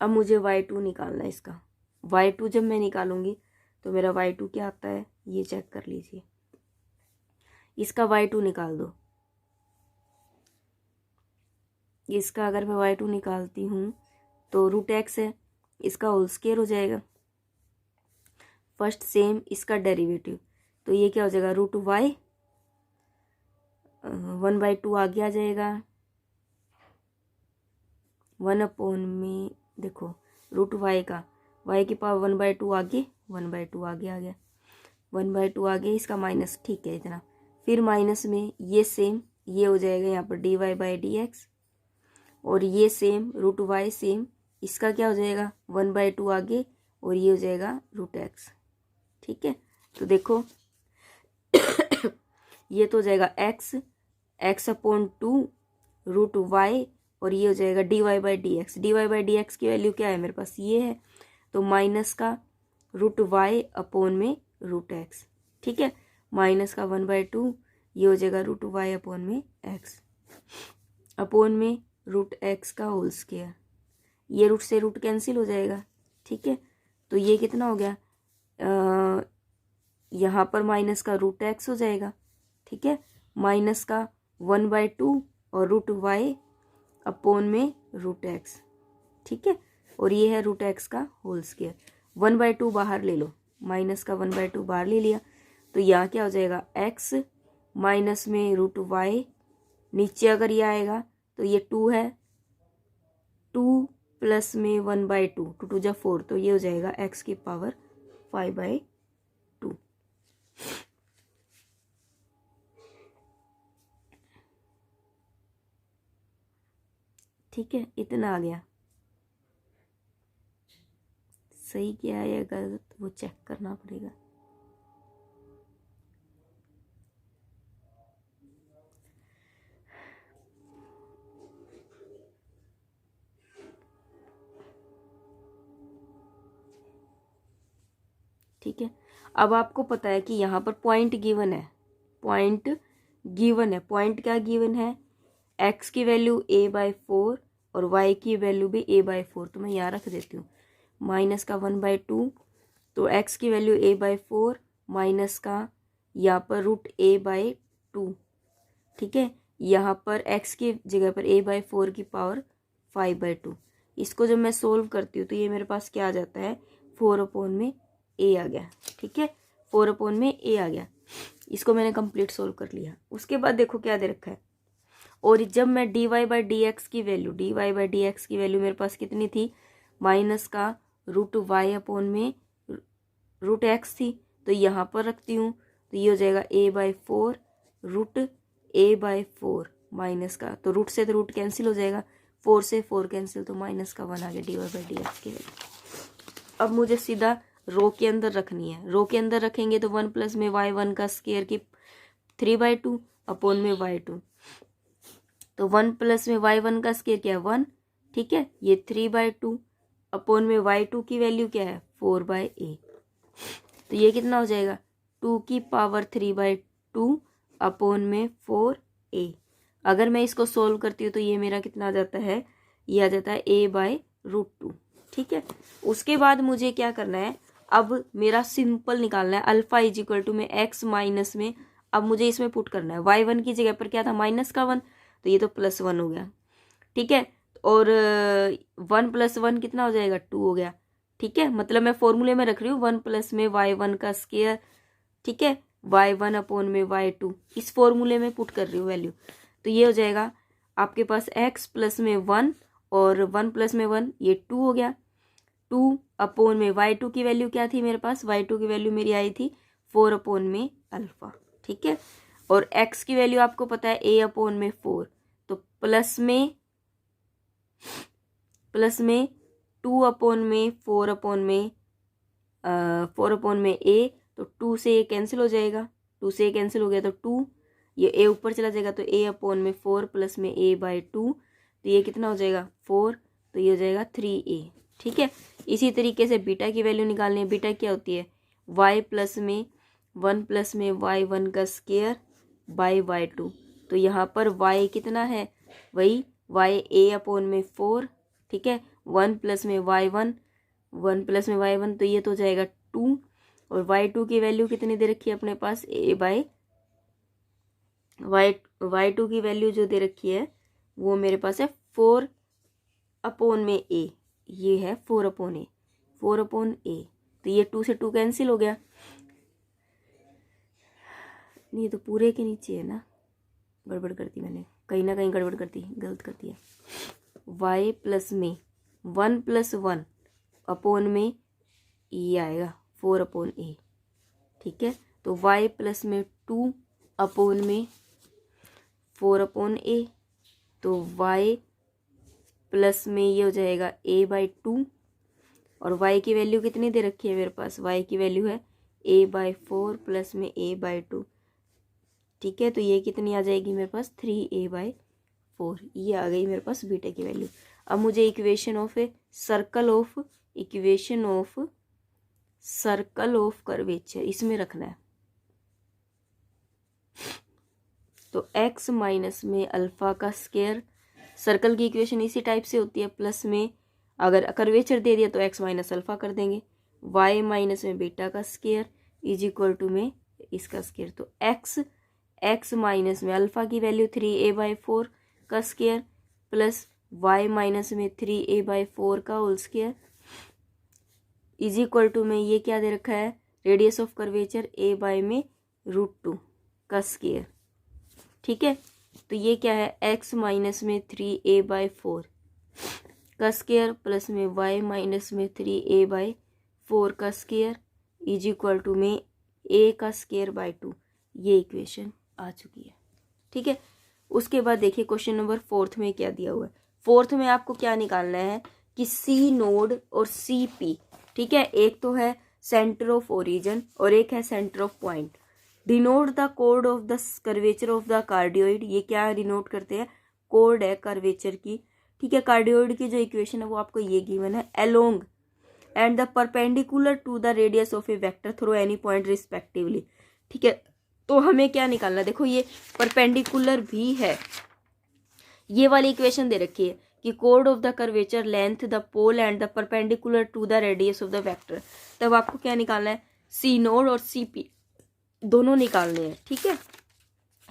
अब मुझे y2 निकालना है इसका। y2 जब मैं निकालूंगी तो मेरा y2 क्या आता है ये चेक कर लीजिए, इसका y2 निकाल दो। इसका अगर मैं y2 निकालती हूँ तो रूट एक्स है, इसका होल स्क्वायर हो जाएगा, फर्स्ट सेम इसका डेरिवेटिव, तो ये क्या हो जाएगा रूट वाई, 1/2 आगे आ जाएगा, 1 अपॉन में देखो रूट वाई का y की पावर 1/2 आगे, 1/2 आगे आ गया, 1/2 आगे, इसका माइनस, ठीक है इतना, फिर माइनस में ये सेम ये हो जाएगा यहाँ पर dy बाई डी एक्स, और ये सेम रूट वाई सेम, इसका क्या हो जाएगा 1/2 आगे और ये हो जाएगा रूट एक्स, ठीक है। तो देखो ये तो हो जाएगा x अपॉन 2 रूट वाई, और ये हो जाएगा dy by D x, dy by D X की वैल्यू क्या है मेरे पास ये है, तो माइनस का रूट वाई अपॉन में रूट एक्स, ठीक है, माइनस का 1/2, ये हो जाएगा रूट वाई अपॉन में एक्स, अपॉन में रूट एक्स का होल स्क्वायर, ये रूट से रूट कैंसिल हो जाएगा, ठीक है। तो ये कितना हो गया, यहाँ पर माइनस का रूट एक्स हो जाएगा, ठीक है, माइनस का 1/2 और रूट वाई अपॉन में रूट एक्स, ठीक है, और ये है रूट एक्स का होल स्क्वायर, 1/2 बाहर ले लो, माइनस का 1/2 बाहर ले लिया, तो यहाँ क्या हो जाएगा x माइनस में रूट वाई, नीचे अगर ये आएगा तो ये 2 है, 2 प्लस में 1/2, 2 2 जा 4, तो ये हो जाएगा x की पावर 5/2, ठीक है, इतना आ गया। सही क्या है या गलत वो चेक करना पड़ेगा। ठीक है, अब आपको पता है कि यहाँ पर पॉइंट गिवन है, पॉइंट क्या गिवन है, x की वैल्यू a/4 और y की वैल्यू भी a/4, तो मैं यहाँ रख देती हूँ माइनस का 1/2, तो x की वैल्यू a/4 माइनस का यहाँ पर रूट a/2, ठीक है, यहाँ पर x की जगह पर a/4 की पावर 5/2, इसको जब मैं सोल्व करती हूँ तो ये मेरे पास क्या आ जाता है 4 अपॉन में a आ गया, ठीक है, 4 अपॉन में a आ गया, इसको मैंने कंप्लीट सोल्व कर लिया। उसके बाद देखो क्या दे रखा है, और जब मैं dy बाई डी एक्स की वैल्यू मेरे पास कितनी थी, माइनस का रूट वाई अपॉन में रूट एक्स थी, तो यहाँ पर रखती हूँ, तो ये हो जाएगा a/4 रूट a/4 माइनस का, तो रूट से तो रूट कैंसिल हो जाएगा, 4 से 4 कैंसिल, तो माइनस का 1 आ गया dy बाई डी एक्स की वैल्यू। अब मुझे सीधा रो के अंदर रखनी है, रो के अंदर रखेंगे तो 1 प्लस में y1 का स्क्वायर की 3/2 अपॉन में y2, तो 1 प्लस में y1 का स्क्वायर क्या है 1, ठीक है, ये 3/2 अपॉन में y2 की वैल्यू क्या है 4/a, तो ये कितना हो जाएगा 2 की पावर 3/2 अपॉन में 4a। अगर मैं इसको सोल्व करती हूँ तो ये मेरा कितना आ जाता है, ये आ जाता है a/√2, ठीक है। उसके बाद मुझे क्या करना है, अब मेरा सिंपल निकालना है अल्फा इज इक्वल टू में x माइनस में, अब मुझे इसमें पुट करना है y1 की जगह पर क्या था माइनस का 1, तो ये तो +1 हो गया, ठीक है, और 1 + 1 कितना हो जाएगा 2 हो गया, ठीक है, मतलब मैं फॉर्मूले में रख रही हूँ 1 प्लस में y1 का स्क्वायर ठीक है, y1/y2 इस फॉर्मूले में पुट कर रही हूँ वैल्यू। तो ये हो जाएगा आपके पास x प्लस में 1 और 1 प्लस में 1 ये 2 हो गया। 2/y2 की वैल्यू क्या थी मेरे पास, y2 की वैल्यू मेरी आई थी 4/α, ठीक है। और x की वैल्यू आपको पता है a/4, तो प्लस में 2/4/a, तो 2 से ये कैंसिल हो जाएगा, 2 से ये कैंसिल हो गया तो 2, ये a ऊपर चला जाएगा तो a/4 प्लस में a/2, तो ये कितना हो जाएगा 4, तो ये हो जाएगा 3a, ठीक है। इसी तरीके से बीटा की वैल्यू निकालनी है। बीटा क्या होती है, y प्लस में 1 प्लस में y1 का स्क्वायर बाई y2, तो यहाँ पर y कितना है, वही y a/4, ठीक है, 1 प्लस में y1, 1 प्लस में y1, तो ये तो हो जाएगा 2, और y2 की वैल्यू कितनी दे रखी है अपने पास, y2 की वैल्यू जो दे रखी है वो मेरे पास है 4/a, ये है 4/a, तो ये 2 से 2 कैंसिल हो गया, ये तो पूरे के नीचे है ना, गड़बड़ करती मैंने, कहीं ना कहीं गड़बड़ करती, गलत करती है। y प्लस में 1 प्लस 1 अपॉन में ये आएगा 4/a, ठीक है। तो y प्लस में 2 अपॉन में 4/a, तो y प्लस में ये हो जाएगा a/2, और y की वैल्यू कितनी दे रखी है मेरे पास, y की वैल्यू है a/4 प्लस में a/2, ठीक है। तो ये कितनी आ जाएगी मेरे पास 3a/4, ये आ गई मेरे पास बीटा की वैल्यू। अब मुझे equation of circle of curvature इसमें रखना है। तो x माइनस में अल्फा का स्क्वायर, सर्कल की इक्वेशन इसी टाइप से होती है, प्लस में अगर कर्वेचर दे दिया तो x माइनस अल्फा कर देंगे, y माइनस में बीटा का स्क्वायर इज इक्वल टू में इसका स्क्वायर। तो x माइनस में अल्फा की वैल्यू 3a/4 का स्क्वायर प्लस y माइनस में 3a/4 का whole square is equal to में ये क्या दे रखा है, रेडियस ऑफ कर्वेचर a/में √2 का स्क्वायर, ठीक है। तो ये क्या है, x माइनस में 3a/4 का स्क्वायर प्लस में y माइनस में 3a/4 का स्क्वायर इज इक्वल टू में a का स्क्वायर बाय 2, ये इक्वेशन आ चुकी है, ठीक है। उसके बाद देखिए क्वेश्चन नंबर 4 में क्या दिया हुआ है। 4 में आपको क्या निकालना है कि सी नोड और सी पी, ठीक है, एक तो है सेंटर ऑफ ओरिजिन और एक है centre of point. Denote the कोड of the curvature of the cardioid, ये क्या डिनोट करते हैं, कोड है कर्वेचर की, ठीक है। कार्डियोइड की जो इक्वेशन है वो आपको ये गिवन है, along and the perpendicular to the radius of a vector through any point respectively, ठीक है। तो हमें क्या निकालना है, देखो ये परपेंडिकुलर भी है, ये वाली इक्वेशन दे रखी है कि कोड of the curvature length the pole and the perpendicular to the radius of the vector. तब आपको क्या निकालना है, सी नोड और सी पी दोनों निकालने हैं, ठीक है।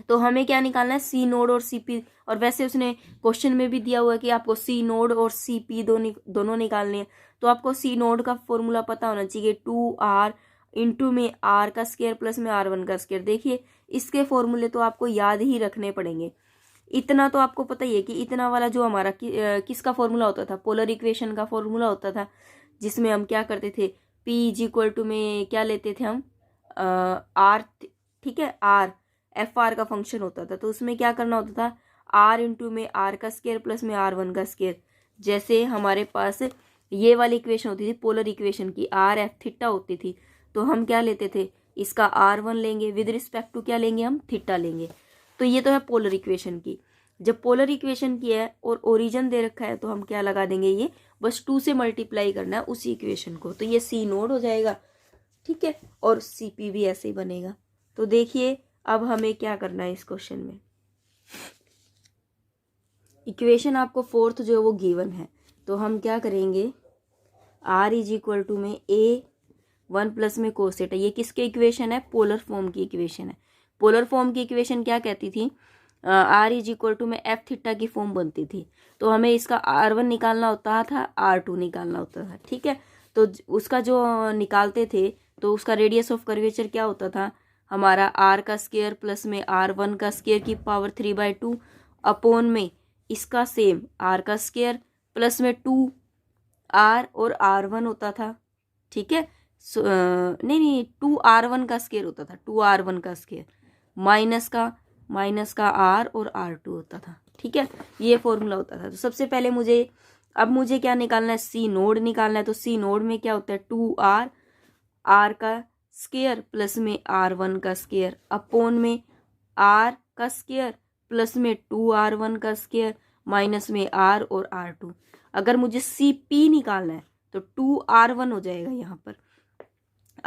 तो हमें क्या निकालना है, सी नोड और सी पी, और वैसे उसने क्वेश्चन में भी दिया हुआ है कि आपको सी नोड और सी पी दोनों निकालने हैं। तो आपको सी नोड का फॉर्मूला पता होना चाहिए, 2r इंटू में r का स्क्वायर प्लस में r1 का स्क्वायर। देखिए इसके फॉर्मूले तो आपको याद ही रखने पड़ेंगे। इतना तो आपको पता ही है कि इतना वाला जो हमारा किसका फॉर्मूला होता था, पोलर इक्वेशन का फॉर्मूला होता था, जिसमें हम क्या करते थे, p इज इक्वल टू में क्या लेते थे हम, r, ठीक है, r fr का फंक्शन होता था। तो उसमें क्या करना होता था, r इंटू में r का स्क्वायर प्लस में r1 का स्क्वायर। जैसे हमारे पास ये वाली इक्वेशन होती थी पोलर इक्वेशन की, r f थीटा होती थी, तो हम क्या लेते थे, इसका r1 लेंगे, विद रिस्पेक्ट टू क्या लेंगे हम, थीटा लेंगे। तो ये तो है पोलर इक्वेशन की। जब पोलर इक्वेशन की है और ओरिजिन दे रखा है तो हम क्या लगा देंगे, ये बस 2 से मल्टीप्लाई करना है उसी इक्वेशन को, तो ये सी नोड हो जाएगा, ठीक है, और सी पी भी ऐसे ही बनेगा। तो देखिए अब हमें क्या करना है इस क्वेश्चन में, इक्वेशन आपको 4th जो है वो गिवन है, तो हम क्या करेंगे, r इज इक्वल टू में a1 प्लस में कोसेट है, ये किसके इक्वेशन है, पोलर फॉर्म की इक्वेशन है। पोलर फॉर्म की इक्वेशन क्या कहती थी, r इज इक्वल टू में f थीटा की फॉर्म बनती थी, तो हमें इसका r1 निकालना होता था, r2 निकालना होता था, ठीक है। तो उसका जो निकालते थे तो उसका रेडियस ऑफ कर्वेचर क्या होता था, हमारा आर का स्क्वायर प्लस में R1 का स्क्वायर की पावर 3/2 अपोन में इसका सेम आर का स्क्वायर प्लस में 2R और R1 होता था, ठीक है। नहीं 2R1 का स्क्वायर होता था, 2R1 का स्क्वायर माइनस का R और R2 होता था, ठीक है। ये फॉर्मूला होता था। तो सबसे पहले मुझे क्या निकालना है, सी नोड निकालना है। तो सी नोड में क्या होता है, 2R R का स्क्वायर प्लस में R1 का स्क्वायर अपोन में R का स्क्वायर प्लस में 2R1 का स्क्वायर माइनस में R और R2। अगर मुझे CP निकालना है तो 2R1 हो जाएगा, यहाँ पर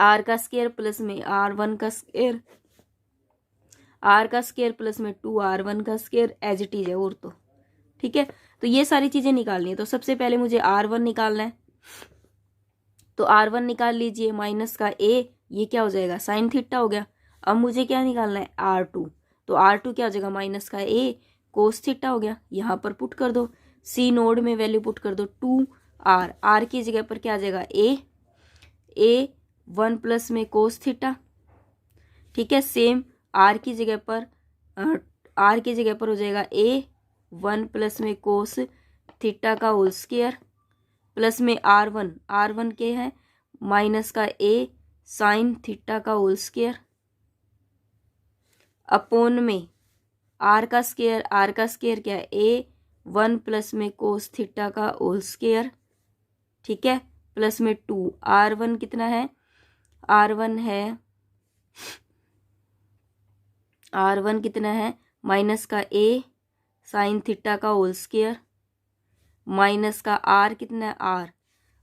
R का स्क्वायर प्लस में R1 का स्क्वायर, R का स्क्वायर प्लस में 2R1 का स्क्वायर एज इट इज है और तो, ठीक है। तो ये सारी चीजें निकालनी है। तो सबसे पहले मुझे R1 निकालना है, तो R1 निकाल लीजिए, माइनस का A, ये क्या हो जाएगा, साइन थीटा हो गया। अब मुझे क्या निकालना है, R2, तो R2 क्या हो जाएगा, माइनस का A कोस थीटा हो गया। यहाँ पर पुट कर दो, सी नोड में वैल्यू पुट कर दो, 2R, R की जगह पर क्या आ जाएगा, A 1 प्लस में कोस थीटा, ठीक है। सेम R की जगह पर हो जाएगा A 1 प्लस में कोस थीटा का होल स्क्वायर प्लस में R1 के है माइनस का A साइन थीटा का होल स्क्वायर अपोन में R का स्क्वायर क्या है, A 1 प्लस में कोस थीटा का होल स्क्वायर, ठीक है, प्लस में 2 R1 कितना है, R1 कितना है, माइनस का A साइन थीटा का होल स्क्वायर माइनस का R कितना है,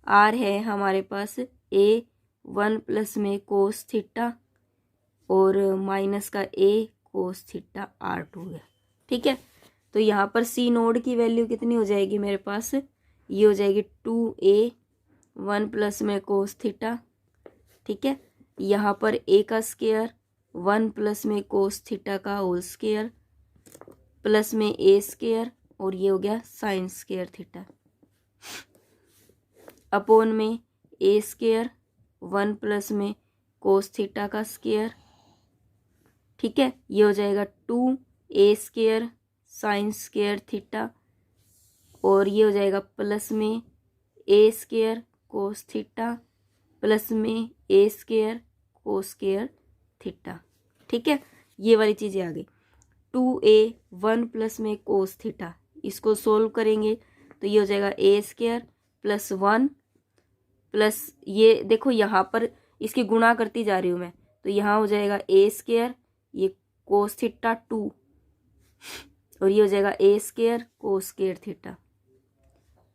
R है हमारे पास A 1 प्लस में कोस थीटा और माइनस का A कोस थीटा R2 है, ठीक है। तो यहाँ पर सी नोड की वैल्यू कितनी हो जाएगी मेरे पास, ये हो जाएगी 2A 1 प्लस में कोस थीटा, ठीक है। यहाँ पर A का स्क्वायर 1 प्लस में कोस थीटा का होल स्क्वायर प्लस में A स्क्वायर और ये हो गया साइन स्क्वायर थीटा अपोन में A स्क्वायर 1 प्लस में कोस थीटा का स्क्वायर, ठीक है। ये हो जाएगा 2A square sine square theta और ये हो जाएगा प्लस में A square cos theta plus में A square cos square theta, ठीक है। ये वाली चीज़ें आ गई। 2A 1 प्लस में कोस थीटा, इसको सोल्व करेंगे तो ये हो जाएगा A स्क्वायर प्लस 1 प्लस ये देखो यहाँ पर इसकी गुणा करती जा रही हूँ मैं, तो यहाँ हो जाएगा A स्क्वायर ये कोस थीटा 2 और ये हो जाएगा A square cos square theta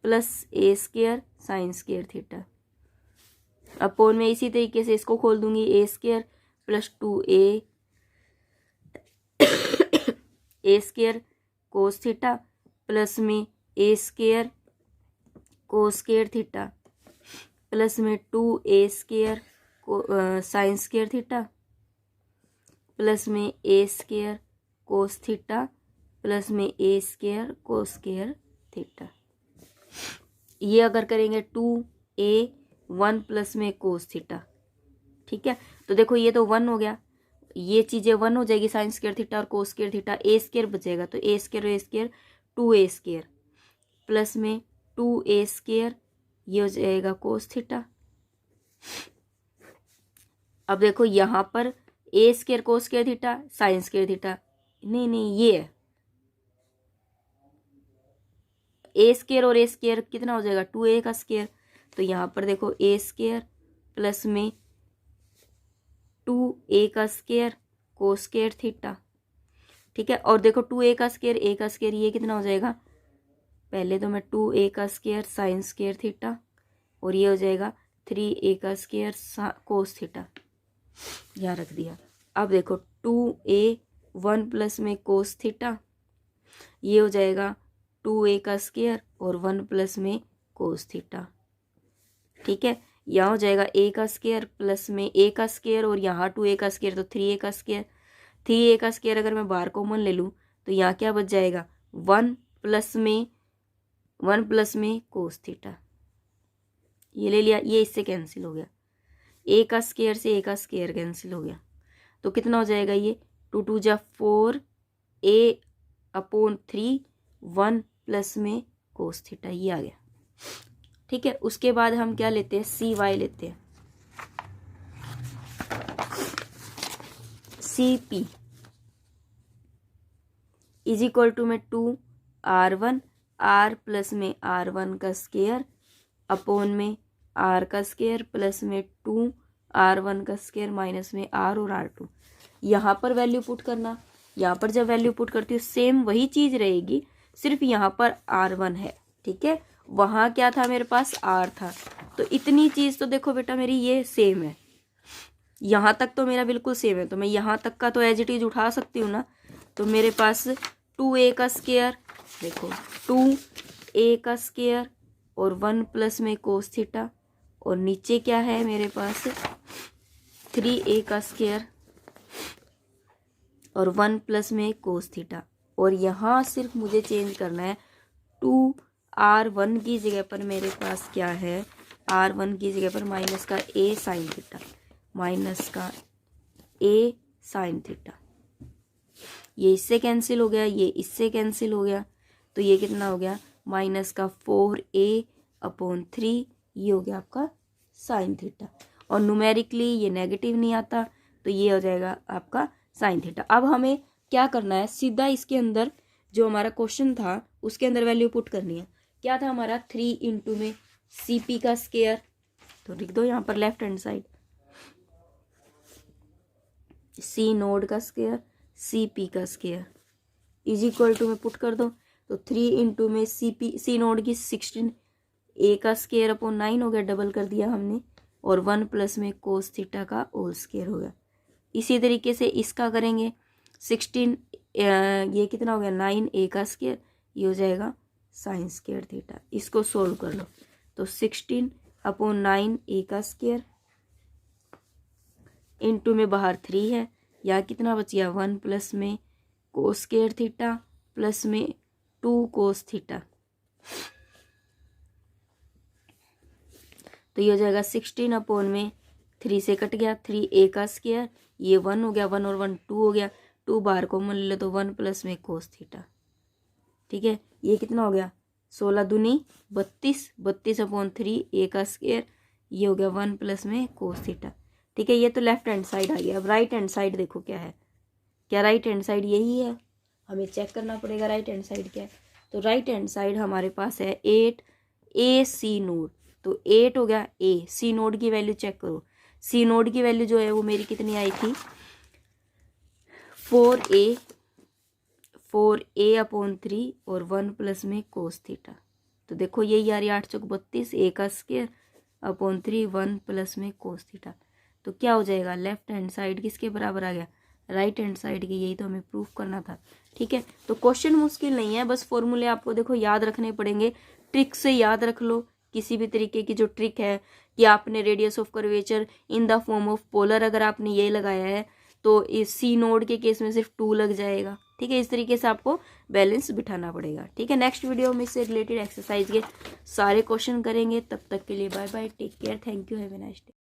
plus A square sine square theta upon में इसी तरीके से इसको खोल दूंगी, A square plus 2A A square cos theta plus में A square cos square theta plus में 2A square sine square theta plus में A square cos theta plus में A square cos square theta. ये अगर करेंगे 2A 1 प्लस में कोस थीटा, ठीक है। तो देखो ये तो 1 हो गया, ये चीज़ें 1 हो जाएगी, साइन स्क्वायर थीटा और कोस स्क्वायर थीटा, A स्क्वायर बचेगा तो A स्क्वायर और A square 2A square plus में 2A स्क्वायर ये हो जाएगा कोस थीटा। अब देखो यहाँ पर A square cos square theta sine square theta, नहीं ये है A स्क्वायर और A स्क्वायर कितना हो जाएगा 2A का स्क्वायर, तो यहाँ पर देखो A स्क्वायर प्लस में 2A का स्क्वायर कोस स्क्वायर थीटा, ठीक है। और देखो 2A का स्क्वायर ये कितना हो जाएगा, पहले तो मैं 2A का स्क्वायर साइन स्क्वायर थीटा और ये हो जाएगा 3A का स्क्वायर कोस थीटा, यहाँ रख दिया। अब देखो 2A 1 प्लस में कोस थीटा ये हो जाएगा 2A का स्क्वायर और 1 प्लस में कोस थीटा, ठीक है। यहाँ हो जाएगा A का स्क्वायर प्लस में A का स्क्वायर और यहाँ 2A का स्क्वायर तो 3A का स्क्वायर, 3A का स्क्वायर अगर मैं बाहर कॉमन ले लूँ तो यहाँ क्या बच जाएगा 1 प्लस में कोस थीटा, ये ले लिया, ये इससे कैंसिल हो गया, A का स्क्वायर से A का स्क्वायर कैंसिल हो गया। तो कितना हो जाएगा ये 2 2 जा 4 a/3 1 प्लस में कोस थीटा, ये आ गया। ठीक है, उसके बाद हम क्या लेते हैं, सी वाई लेते हैं। C P is equal to में 2r1 r प्लस में r1 का स्केयर अपॉन में r का स्केयर प्लस में 2r1 का स्केयर माइनस में r और r2। यहाँ पर वैल्यू पुट करना, यहाँ पर जब वैल्यू पुट करती हूँ सेम वही चीज़ रहेगी, सिर्फ यहाँ पर r1 है। ठीक है, वहाँ क्या था मेरे पास r था, तो इतनी चीज़ तो देखो बेटा मेरी ये सेम है, यहाँ तक तो मेरा बिल्कुल सेम है, तो मैं यहाँ तक का तो एज इट इज उठा सकती हूँ ना। तो मेरे पास 2a का स्केयर, देखो 2a का स्केयर और 1 प्लस में कोस थीटा, और नीचे क्या है मेरे पास 3a का स्केयर और 1 प्लस में कोस थीटा, और यहाँ सिर्फ मुझे चेंज करना है 2r1 की जगह पर मेरे पास क्या है, r1 की जगह पर माइनस का a साइन थीटा, माइनस का a साइन थीटा। ये इससे कैंसिल हो गया, ये इससे कैंसिल हो गया, तो ये कितना हो गया माइनस का 4a/3, ये हो गया आपका साइन थीटा। और न्यूमेरिकली ये नेगेटिव नहीं आता, तो ये हो जाएगा आपका साइन थीटा। अब हमें क्या करना है, सीधा इसके अंदर जो हमारा क्वेश्चन था उसके अंदर वैल्यू पुट करनी है। क्या था हमारा 3 इंटू में सी पी का स्केयर, तो लिख दो यहाँ पर लेफ्ट हैंड साइड सी नोड का स्केयर सी पी का स्केयर इज इक्वल टू में पुट कर दो, तो 3 इंटू में सी नोड की 16 a का स्केयर अपॉन 9 हो गया, डबल कर दिया हमने, और 1 प्लस में कोस थीटा का होल स्केयर हो गया। इसी तरीके से इसका करेंगे 16 ये कितना हो गया 9a का स्केयर, ये हो जाएगा साइन स्केयर थीटा। इसको सोल्व कर लो, तो 16/9 a का स्केयर इंटू में बाहर 3 है, या कितना बच गया 1 प्लस में कोस स्केयर थीटा प्लस में 2 कोस थीटा, तो ये हो जाएगा 16/3 से कट गया 3a का स्केयर, ये 1 हो गया, 1 और 1 2 हो गया, 2 बाहर कॉमन ले लो तो 1 प्लस में कोस थीटा। ठीक है, ये कितना हो गया 16 दूनी 32, 32/3 a का स्केयर, ये हो गया 1 प्लस में कोस थीटा। ठीक है, ये तो लेफ्ट हैंड साइड आ गया। अब राइट हैंड साइड देखो क्या है, क्या राइट हैंड साइड यही है, हमें चेक करना पड़ेगा राइट हैंड साइड क्या है। तो राइट हैंड साइड हमारे पास है 8a सी नोड, तो 8 हो गया a, सी नोड की वैल्यू चेक करो, सी नोड की वैल्यू जो है वो मेरी कितनी आई थी 4a/3 और 1 प्लस में कोस थीटा। तो देखो यही यार 8 चौक 32, a का स्केयर अपॉन 3 1 प्लस में कोस थीटा। तो क्या हो जाएगा लेफ्ट हैंड साइड किसके बराबर आ गया, राइट हैंड साइड के, यही तो हमें प्रूफ करना था। ठीक है, तो क्वेश्चन मुश्किल नहीं है, बस फॉर्मूले आपको देखो याद रखने पड़ेंगे, ट्रिक से याद रख लो। किसी भी तरीके की जो ट्रिक है कि आपने radius of curvature in the form of polar अगर आपने ये लगाया है तो इस सी नोड के केस में सिर्फ 2 लग जाएगा। ठीक है, इस तरीके से आपको बैलेंस बिठाना पड़ेगा। ठीक है, नेक्स्ट वीडियो में इससे रिलेटेड एक्सरसाइज के सारे क्वेश्चन करेंगे। तब तक के लिए bye bye, take care, thank you, have a nice day.